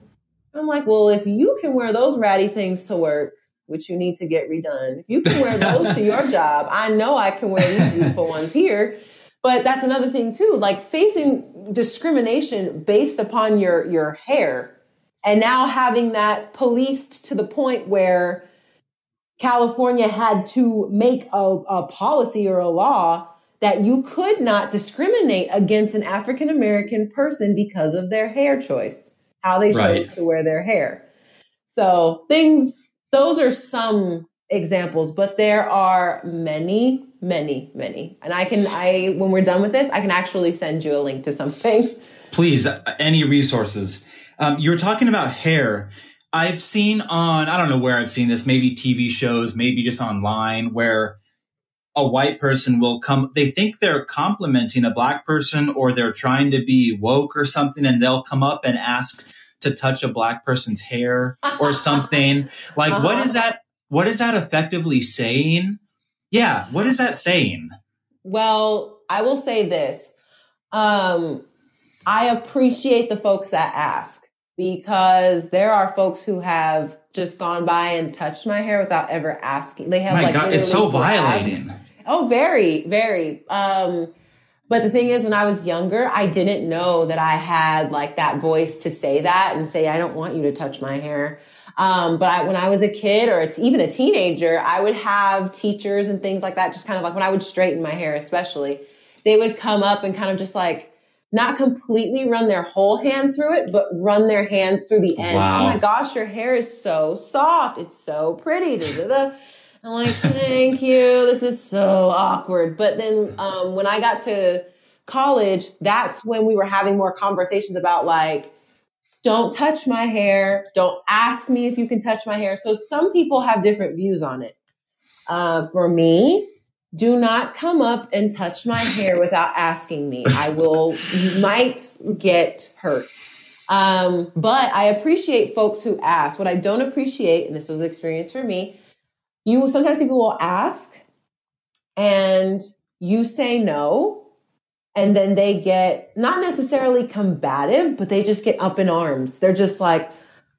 I'm like, "Well, if you can wear those ratty things to work, which you need to get redone, if you can wear those to your job, I know I can wear these beautiful ones here." But that's another thing too, like facing discrimination based upon your hair, and now having that policed to the point where California had to make a policy or a law that you could not discriminate against an African American person because of their hair choice, how they Right. chose to wear their hair. So those are some examples, but there are many, many, many. And when we're done with this, I can actually send you a link to something. Please, any resources. You're talking about hair. I've seen I don't know where I've seen this, maybe TV shows, maybe just online, where a white person will come, they think they're complimenting a black person or they're trying to be woke or something, and they'll come up and ask to touch a black person's hair or something. Like, what is that effectively saying? Yeah, what is that saying? Well, I will say this. I appreciate the folks that ask, because there are folks who have just gone by and touched my hair without ever asking. They have My God, it's so violating. Oh, very, very. But the thing is, when I was younger, I didn't know that I had like that voice to say that and say, I don't want you to touch my hair. But when I was a kid or even a teenager, I would have teachers and things like that. Just kind of like when I would straighten my hair, especially, they would come up and kind of just like not completely run their whole hand through it, but run their hands through the ends. Wow. Oh my gosh, your hair is so soft. It's so pretty. Da-da-da. I'm like, thank you. This is so awkward. But then when I got to college, that's when we were having more conversations about like, don't touch my hair. Don't ask me if you can touch my hair. So some people have different views on it. For me, do not come up and touch my hair without asking me. You might get hurt. But I appreciate folks who ask. What I don't appreciate, and this was an experience for me, sometimes people will ask and you say no, and then they get not necessarily combative, but they just get up in arms. They're just like,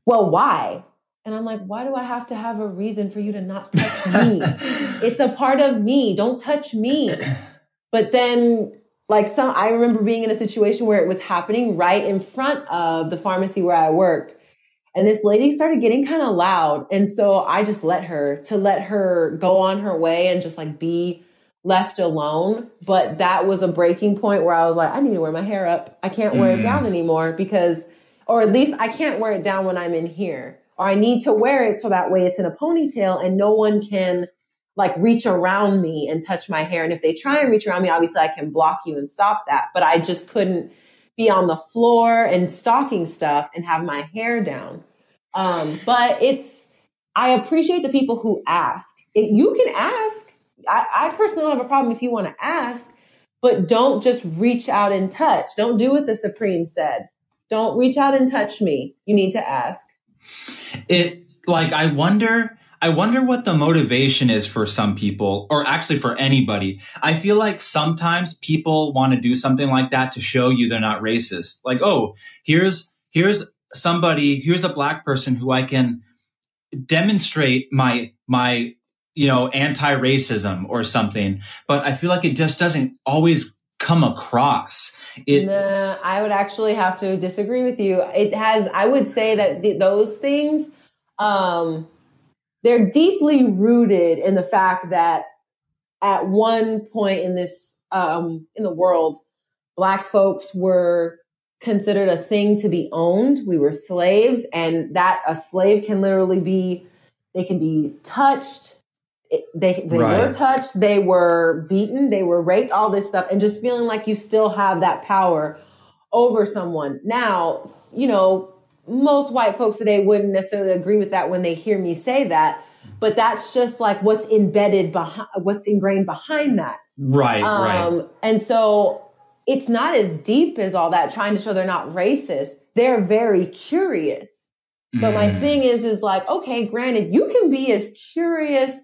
well, why? And I'm like, why do I have to have a reason for you to not touch me? It's a part of me. Don't touch me. But then I remember being in a situation where it was happening right in front of the pharmacy where I worked. And this lady started getting kind of loud. And so I just let her go on her way and just like be left alone. But that was a breaking point where I was like, I need to wear my hair up. I can't wear it down anymore or at least I can't wear it down when I'm in here. Or I need to wear it so that way it's in a ponytail and no one can like reach around me and touch my hair. And if they try and reach around me, obviously I can block you and stop that. But I just couldn't be on the floor and stalking stuff and have my hair down. But I appreciate the people who ask. You can ask. I personally don't have a problem if you want to ask, but don't just reach out and touch. Don't do what the Supreme said. Don't reach out and touch me. You need to ask. I wonder what the motivation is for some people, or actually for anybody. I feel like sometimes people want to do something like that to show you they're not racist. Like, oh, here's a black person who I can demonstrate my anti-racism or something. But I feel like it just doesn't always come across. Nah, I would actually have to disagree with you. I would say that those things, they're deeply rooted in the fact that at one point in this, in the world, Black folks were considered a thing to be owned. We were slaves, and that a slave can literally they can be touched. They Right. were touched, they were beaten, they were raped, all this stuff, and just feeling like you still have that power over someone. Now, most white folks today wouldn't necessarily agree with that when they hear me say that, but that's just like what's ingrained behind that. Right, right. And so it's not as deep as all that, trying to show they're not racist. They're very curious. But my thing is like, okay, granted, you can be as curious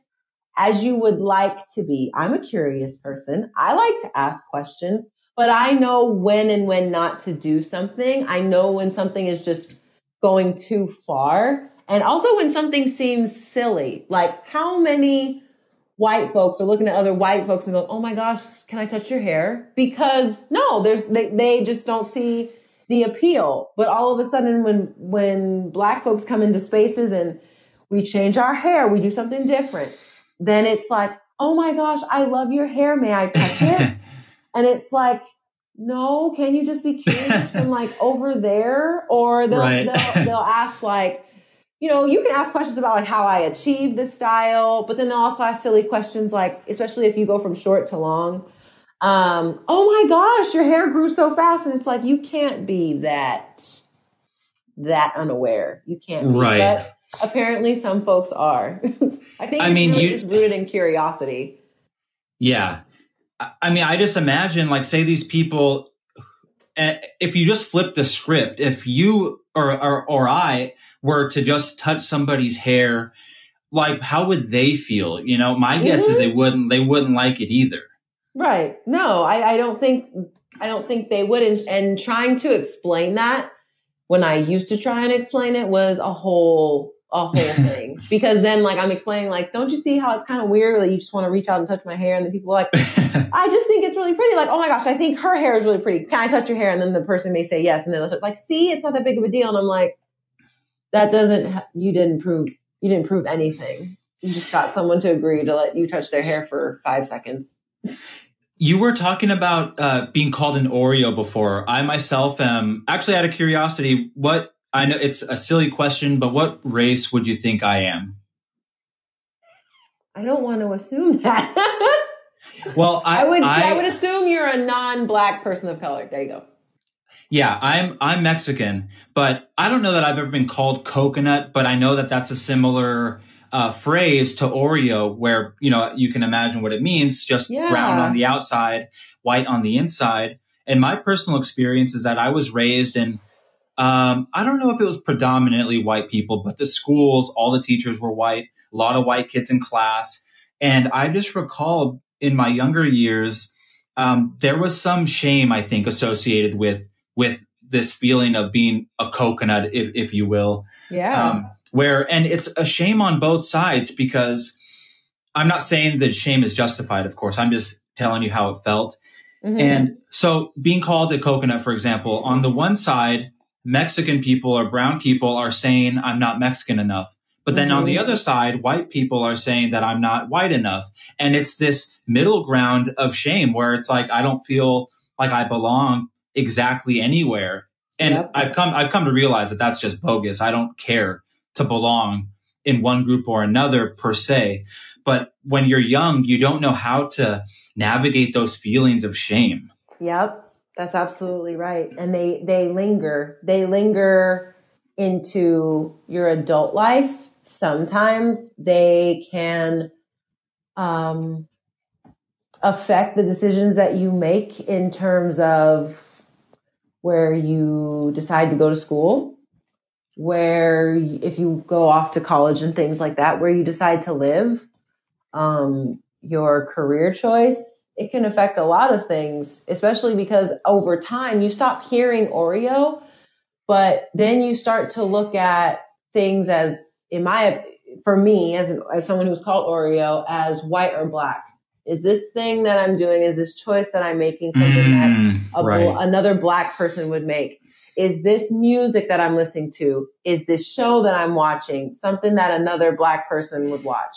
as you would like to be. I'm a curious person. I like to ask questions, but I know when and when not to do something. I know when something is just going too far. And also when something seems silly. Like, how many white folks are looking at other white folks and go, oh my gosh, can I touch your hair? Because no, they just don't see the appeal. But all of a sudden when Black folks come into spaces and we change our hair, we do something different. Then it's like, oh my gosh, I love your hair. May I touch it? And it's like, no, can you just be curious from like over there? Or they'll ask like, you know, you can ask questions about like how I achieve this style, but then they'll also ask silly questions like, especially if you go from short to long. Oh my gosh, your hair grew so fast. And it's like, you can't be that unaware. You can't be. Right. But apparently some folks are. I think it's really just rooted in curiosity. Yeah. I mean, I just imagine, like, say these people, if you just flip the script, if you or I were to just touch somebody's hair, like, how would they feel? You know, my guess is they wouldn't like it either. Right. No, I don't think they would. And trying to explain that when I used to try and explain it was a whole thing, because then like I'm explaining like, don't you see how it's kind of weird? Like you just want to reach out and touch my hair. And then people are like, I just think it's really pretty. Like, oh my gosh, I think her hair is really pretty. Can I touch your hair? And then the person may say yes. And then they'll like, see, it's not that big of a deal. And I'm like, you didn't prove anything. You just got someone to agree to let you touch their hair for 5 seconds. You were talking about being called an Oreo before. I myself am actually, out of curiosity, I know it's a silly question, but what race would you think I am? I don't want to assume that. Well, I would assume you're a non-Black person of color. There you go. Yeah, I'm Mexican, but I don't know that I've ever been called coconut, but I know that that's a similar phrase to Oreo, where, you know, you can imagine what it means, just brown on the outside, white on the inside. And my personal experience is that I was raised in, I don't know if it was predominantly white people, but the schools, all the teachers were white, a lot of white kids in class. And I just recall in my younger years, there was some shame, I think, associated with this feeling of being a coconut, if you will. Yeah. And it's a shame on both sides, because I'm not saying that shame is justified, of course. I'm just telling you how it felt. Mm-hmm. And so being called a coconut, for example, on the one side, Mexican people or brown people are saying I'm not Mexican enough. But then on the other side, white people are saying that I'm not white enough. And it's this middle ground of shame where it's like, I don't feel like I belong exactly anywhere. And I've come to realize that that's just bogus. I don't care to belong in one group or another per se. But when you're young, you don't know how to navigate those feelings of shame. Yep. That's absolutely right. And they linger into your adult life. Sometimes they can affect the decisions that you make in terms of where you decide to go to school, where if you go off to college and things like that, where you decide to live, your career choice. It can affect a lot of things, especially because over time you stop hearing Oreo, but then you start to look at things as, for me, as someone who's called Oreo, as white or Black. Is this thing that I'm doing, is this choice that I'm making something that another Black person would make? Is this music that I'm listening to? Is this show that I'm watching something that another Black person would watch?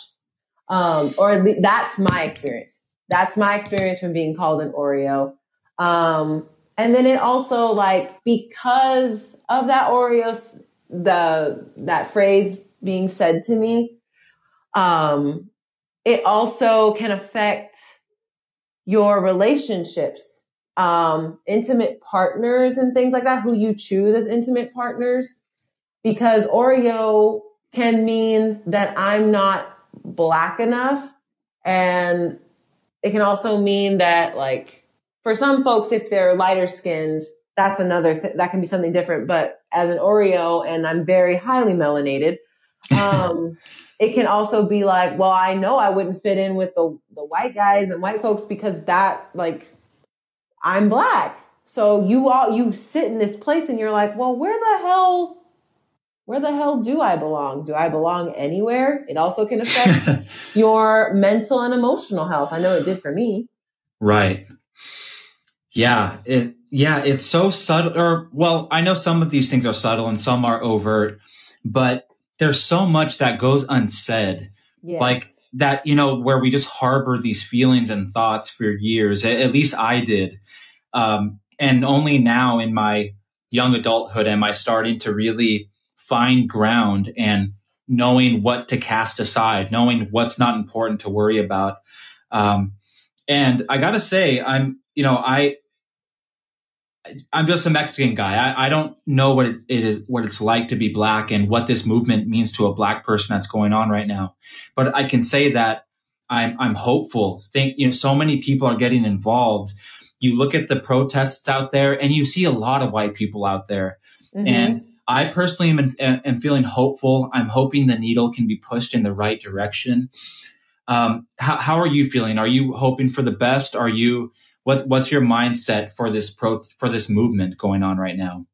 Or at least that's my experience. That's my experience from being called an Oreo. And then it also, like, because of that Oreo, that phrase being said to me, it also can affect your relationships, intimate partners and things like that, who you choose as intimate partners, because Oreo can mean that I'm not Black enough. And it can also mean that, like, for some folks, if they're lighter skinned, that's another that can be something different. But as an Oreo, and I'm very highly melanated, it can also be like, well, I know I wouldn't fit in with the white guys and white folks because that, like, I'm Black. So you sit in this place and you're like, well, where the hell do I belong? Do I belong anywhere? It also can affect your mental and emotional health. I know it did for me. Right. Yeah. It's so subtle. I know some of these things are subtle and some are overt, but there's so much that goes unsaid. Yes. Like that, where we just harbor these feelings and thoughts for years. At least I did. And only now in my young adulthood am I starting to really find ground and knowing what to cast aside, knowing what's not important to worry about. And I got to say, I'm just a Mexican guy. I don't know what it is, what it's like to be Black and what this movement means to a Black person that's going on right now. But I can say that I'm hopeful. So many people are getting involved. You look at the protests out there and you see a lot of white people out there. Mm-hmm. And I personally am feeling hopeful. I'm hoping the needle can be pushed in the right direction. How are you feeling? Are you hoping for the best? What's your mindset for this movement going on right now?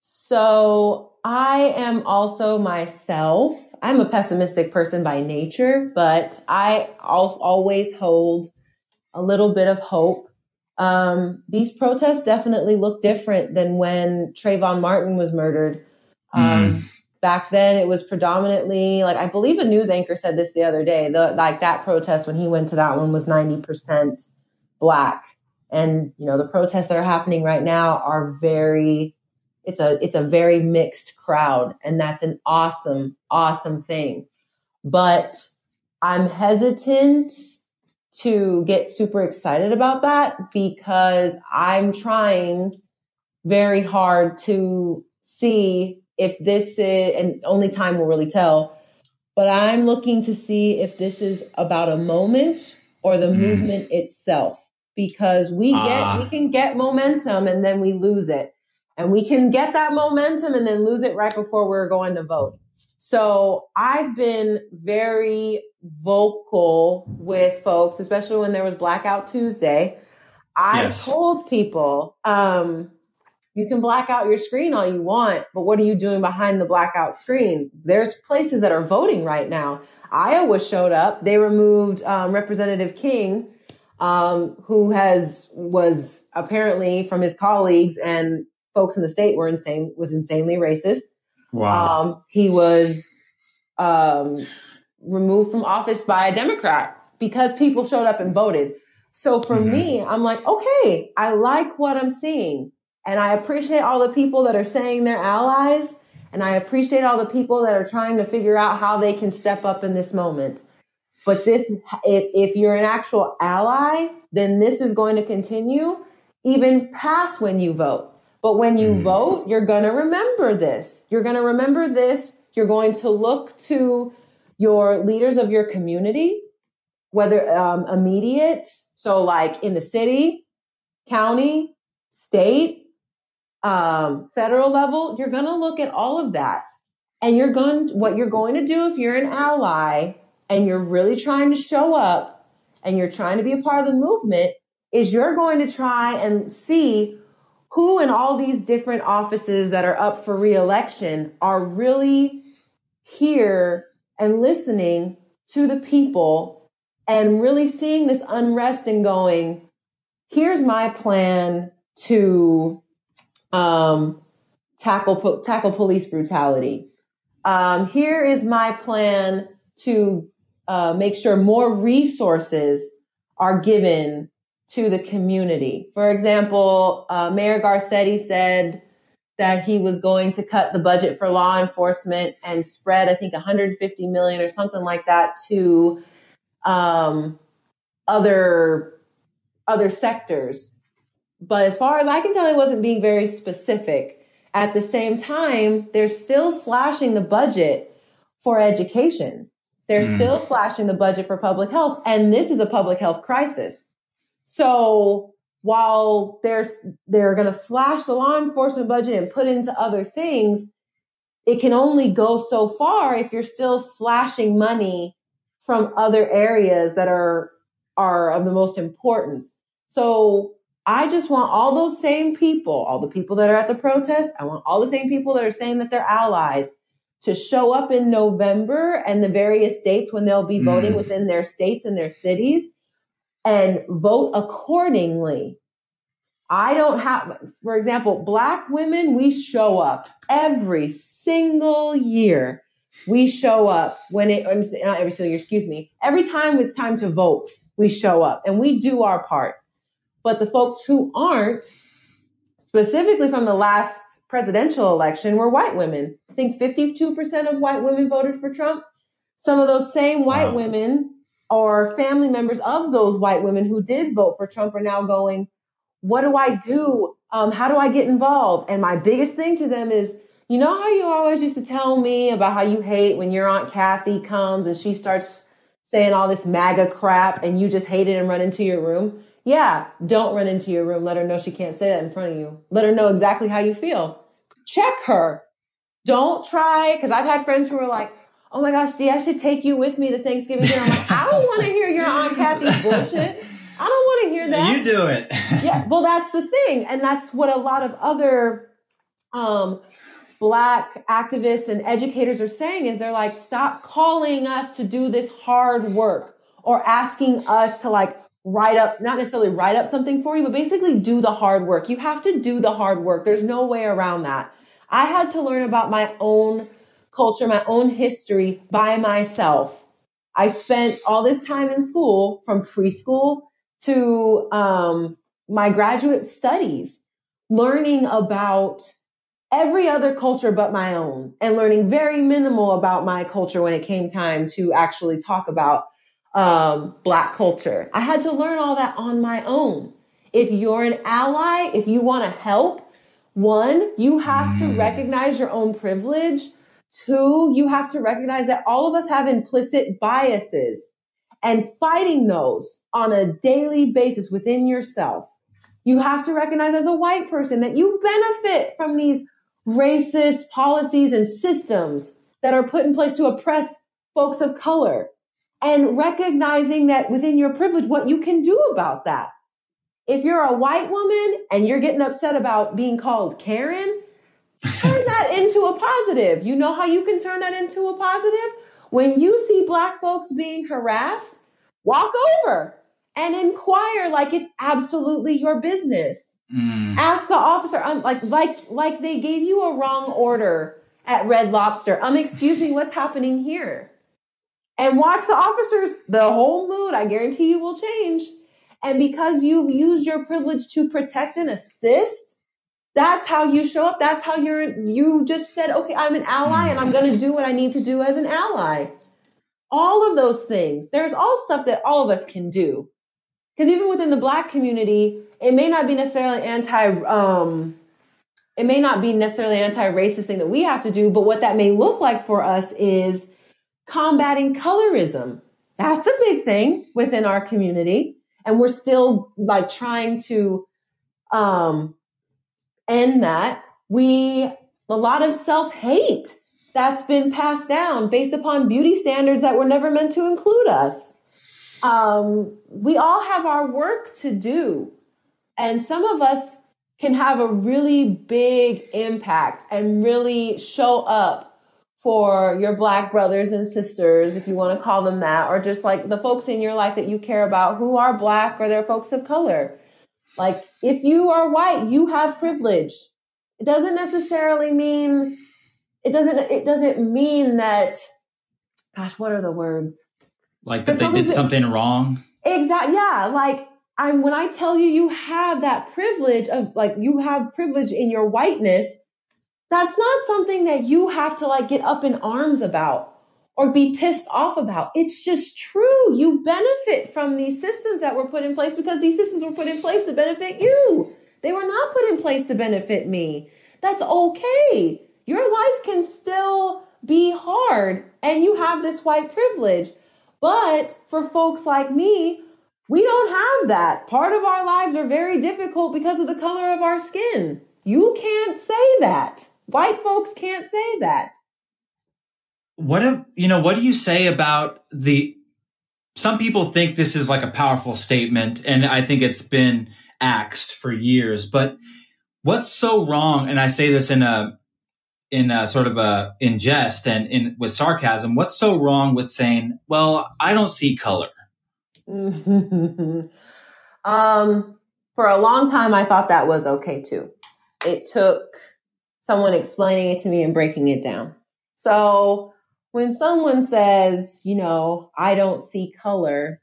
So I am also myself. I'm a pessimistic person by nature, but I always hold a little bit of hope. These protests definitely look different than when Trayvon Martin was murdered. Back then, it was predominantly, like, I believe a news anchor said this the other day, that protest when he went to that one was 90% Black. And, the protests that are happening right now are it's a very mixed crowd. And that's an awesome, awesome thing. But I'm hesitant to get super excited about that because I'm trying very hard to see if this is, and only time will really tell, but I'm looking to see if this is about a moment or the movement itself. Because we can get momentum and then we lose it. And we can get that momentum and then lose it right before we're going to vote. So I've been very vocal with folks, especially when there was Blackout Tuesday. I told people, you can black out your screen all you want, but what are you doing behind the blackout screen? There's places that are voting right now. Iowa showed up. They removed Representative King, who was apparently from his colleagues and folks in the state was insanely racist. Wow. He was removed from office by a Democrat because people showed up and voted. So for me, I'm like, okay, I like what I'm seeing. And I appreciate all the people that are saying they're allies. And I appreciate all the people that are trying to figure out how they can step up in this moment. But if you're an actual ally, then this is going to continue even past when you vote. But when you vote, you're going to remember this. You're going to remember this. You're going to look to your leaders of your community, whether immediate, so like in the city, county, state, federal level, you're going to look at all of that. And what you're going to do if you're an ally and you're really trying to show up and you're trying to be a part of the movement is you're going to try and see who in all these different offices that are up for re-election are really here and listening to the people and really seeing this unrest and going, here's my plan to tackle police brutality. Here is my plan to make sure more resources are given to the community. For example, Mayor Garcetti said that he was going to cut the budget for law enforcement and spread, I think, 150 million or something like that to other sectors. But as far as I can tell, he wasn't being very specific. At the same time, they're still slashing the budget for education. They're still slashing the budget for public health. And this is a public health crisis. So while they're going to slash the law enforcement budget and put into other things, it can only go so far if you're still slashing money from other areas that are of the most importance. So I just want all those same people, all the people that are at the protest, I want all the same people that are saying that they're allies to show up in November and the various dates when they'll be voting within their states and their cities and vote accordingly. For example, Black women, we show up every single year we show up not every single year, excuse me, every time it's time to vote, we show up and we do our part. But the folks who aren't, specifically from the last presidential election, were white women. I think 52% of white women voted for Trump. Some of those same white women or family members of those white women who did vote for Trump are now going, what do I do? How do I get involved? And my biggest thing to them is, you know how you always used to tell me about how you hate when your Aunt Kathy comes and she starts saying all this MAGA crap and you just hate it and run into your room? Yeah, don't run into your room. Let her know she can't say that in front of you. Let her know exactly how you feel. Check her. Don't try, because I've had friends who are like, oh my gosh, Dee, I should take you with me to Thanksgiving dinner. I'm like, I don't want to hear your Aunt Kathy's bullshit. I don't want to hear that. You do it. Yeah, well, that's the thing. And that's what a lot of other Black activists and educators are saying is they're like, stop calling us to do this hard work or asking us to like not necessarily write up something for you, but basically do the hard work. You have to do the hard work. There's no way around that. I had to learn about my own culture, my own history by myself. I spent all this time in school, from preschool to my graduate studies, learning about every other culture but my own, and learning very minimal about my culture when it came time to actually talk about Black culture. I had to learn all that on my own. If you're an ally, if you want to help, one, you have to recognize your own privilege. Two, you have to recognize that all of us have implicit biases, and fighting those on a daily basis within yourself. You have to recognize as a white person that you benefit from these racist policies and systems that are put in place to oppress folks of color, and recognizing that within your privilege, what you can do about that. If you're a white woman and you're getting upset about being called Karen, turn that into a positive. You know how you can turn that into a positive? When you see Black folks being harassed, walk over and inquire like it's absolutely your business. Ask the officer, like they gave you a wrong order at Red Lobster. Excuse me, what's happening here? And watch the officers, the whole mood, I guarantee you, will change. And because you've used your privilege to protect and assist, that's how you show up. That's how you just said, okay, I'm an ally and I'm going to do what I need to do as an ally. All of those things. There's all stuff that all of us can do. Because even within the Black community, it may not be necessarily anti-racist thing that we have to do, but what that may look like for us is combating colorism. That's a big thing within our community. And we're still like trying to end that. A lot of self-hate that's been passed down based upon beauty standards that were never meant to include us. We all have our work to do. And some of us can have a really big impact and really show up for your Black brothers and sisters, if you want to call them that, or just like the folks in your life that you care about who are Black or they're folks of color. Like, if you are white, you have privilege. It doesn't necessarily mean, it doesn't mean that, gosh, what are the words? Like that they did something wrong? Exactly. Yeah. Like, when I tell you, you have that privilege of, like, you have privilege in your whiteness, that's not something that you have to like get up in arms about or be pissed off about. It's just true. You benefit from these systems that were put in place because these systems were put in place to benefit you. They were not put in place to benefit me. That's okay. Your life can still be hard and you have this white privilege. But for folks like me, we don't have that. Part of our lives are very difficult because of the color of our skin. You can't say that. White folks can't say that. What do you say about some people think this is like a powerful statement, and I think it's been axed for years, but what's so wrong? And I say this in jest and with sarcasm. What's so wrong with saying, well, I don't see color? For a long time, I thought that was okay too. It took someone explaining it to me and breaking it down. So when someone says, I don't see color,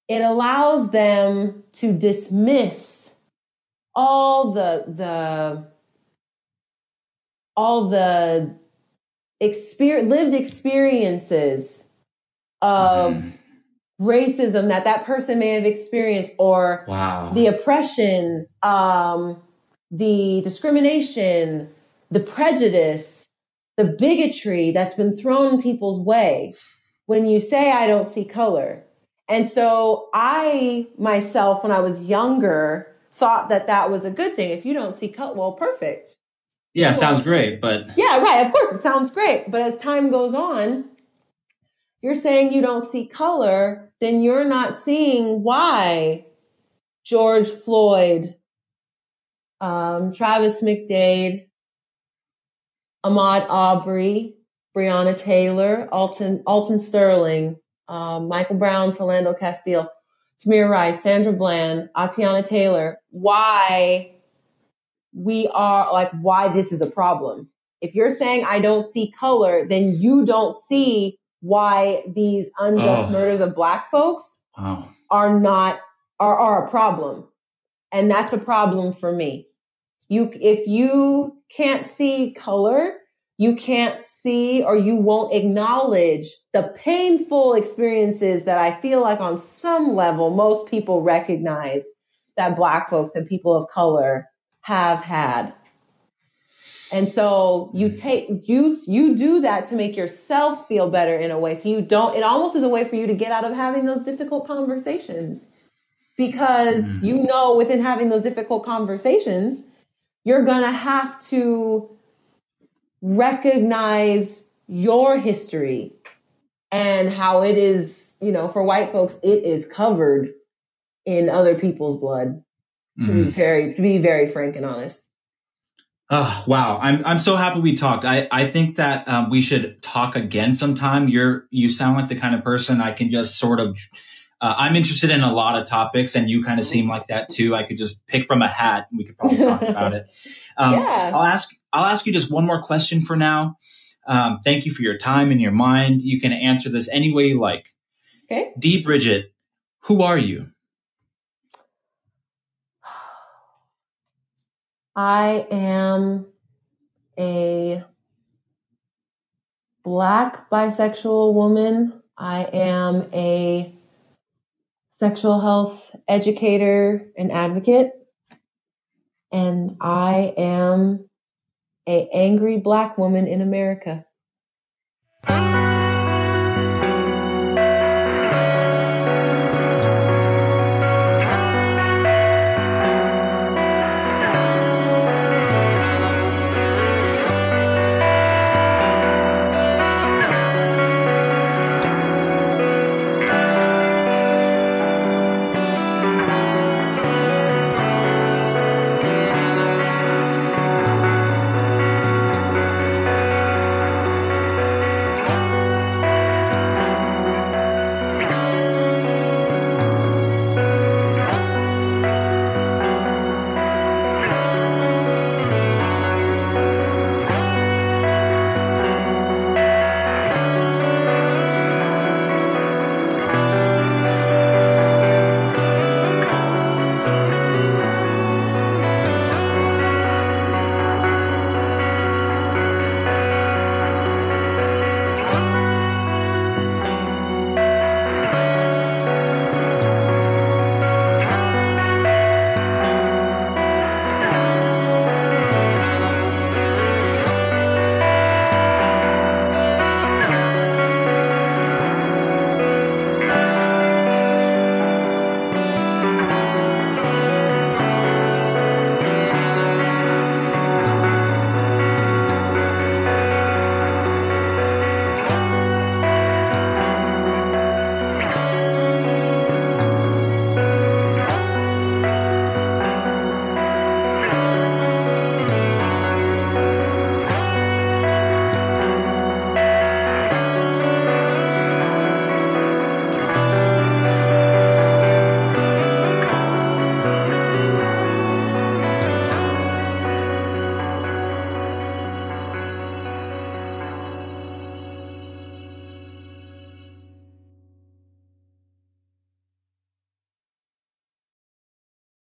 it allows them to dismiss all the lived experiences of racism that person may have experienced, or the oppression, the discrimination, the prejudice, the bigotry that's been thrown people's way when you say, I don't see color. And so I, myself, when I was younger, thought that was a good thing. If you don't see color, well, perfect. Yeah, sounds great, but... Yeah, right. Of course, it sounds great. But as time goes on, you're saying you don't see color, then you're not seeing why George Floyd, Travis McDade, Ahmaud Arbery, Breonna Taylor, Alton Sterling, Michael Brown, Philando Castile, Tamir Rice, Sandra Bland, Atiana Taylor, why this is a problem. If you're saying I don't see color, then you don't see why these unjust murders of Black folks are a problem. And that's a problem for me. If you can't see color, you can't see, or you won't acknowledge the painful experiences that I feel like on some level, most people recognize that Black folks and people of color have had. And so you do that to make yourself feel better in a way. So it almost is a way for you to get out of having those difficult conversations, because within having those difficult conversations, you're going to have to recognize your history and how it is, for white folks, it is covered in other people's blood, to be very frank and honest. Oh, wow. I'm so happy we talked. I think that we should talk again sometime. You sound like the kind of person I can just sort of, I'm interested in a lot of topics, and you kind of seem like that too. I could just pick from a hat and we could probably talk about it. Yeah. I'll ask you just one more question for now. Thank you for your time and your mind. You can answer this any way you like. Okay. Dee Bridgett, who are you? I am a Black bisexual woman. I am a sexual health educator and advocate. And I am an angry Black woman in America.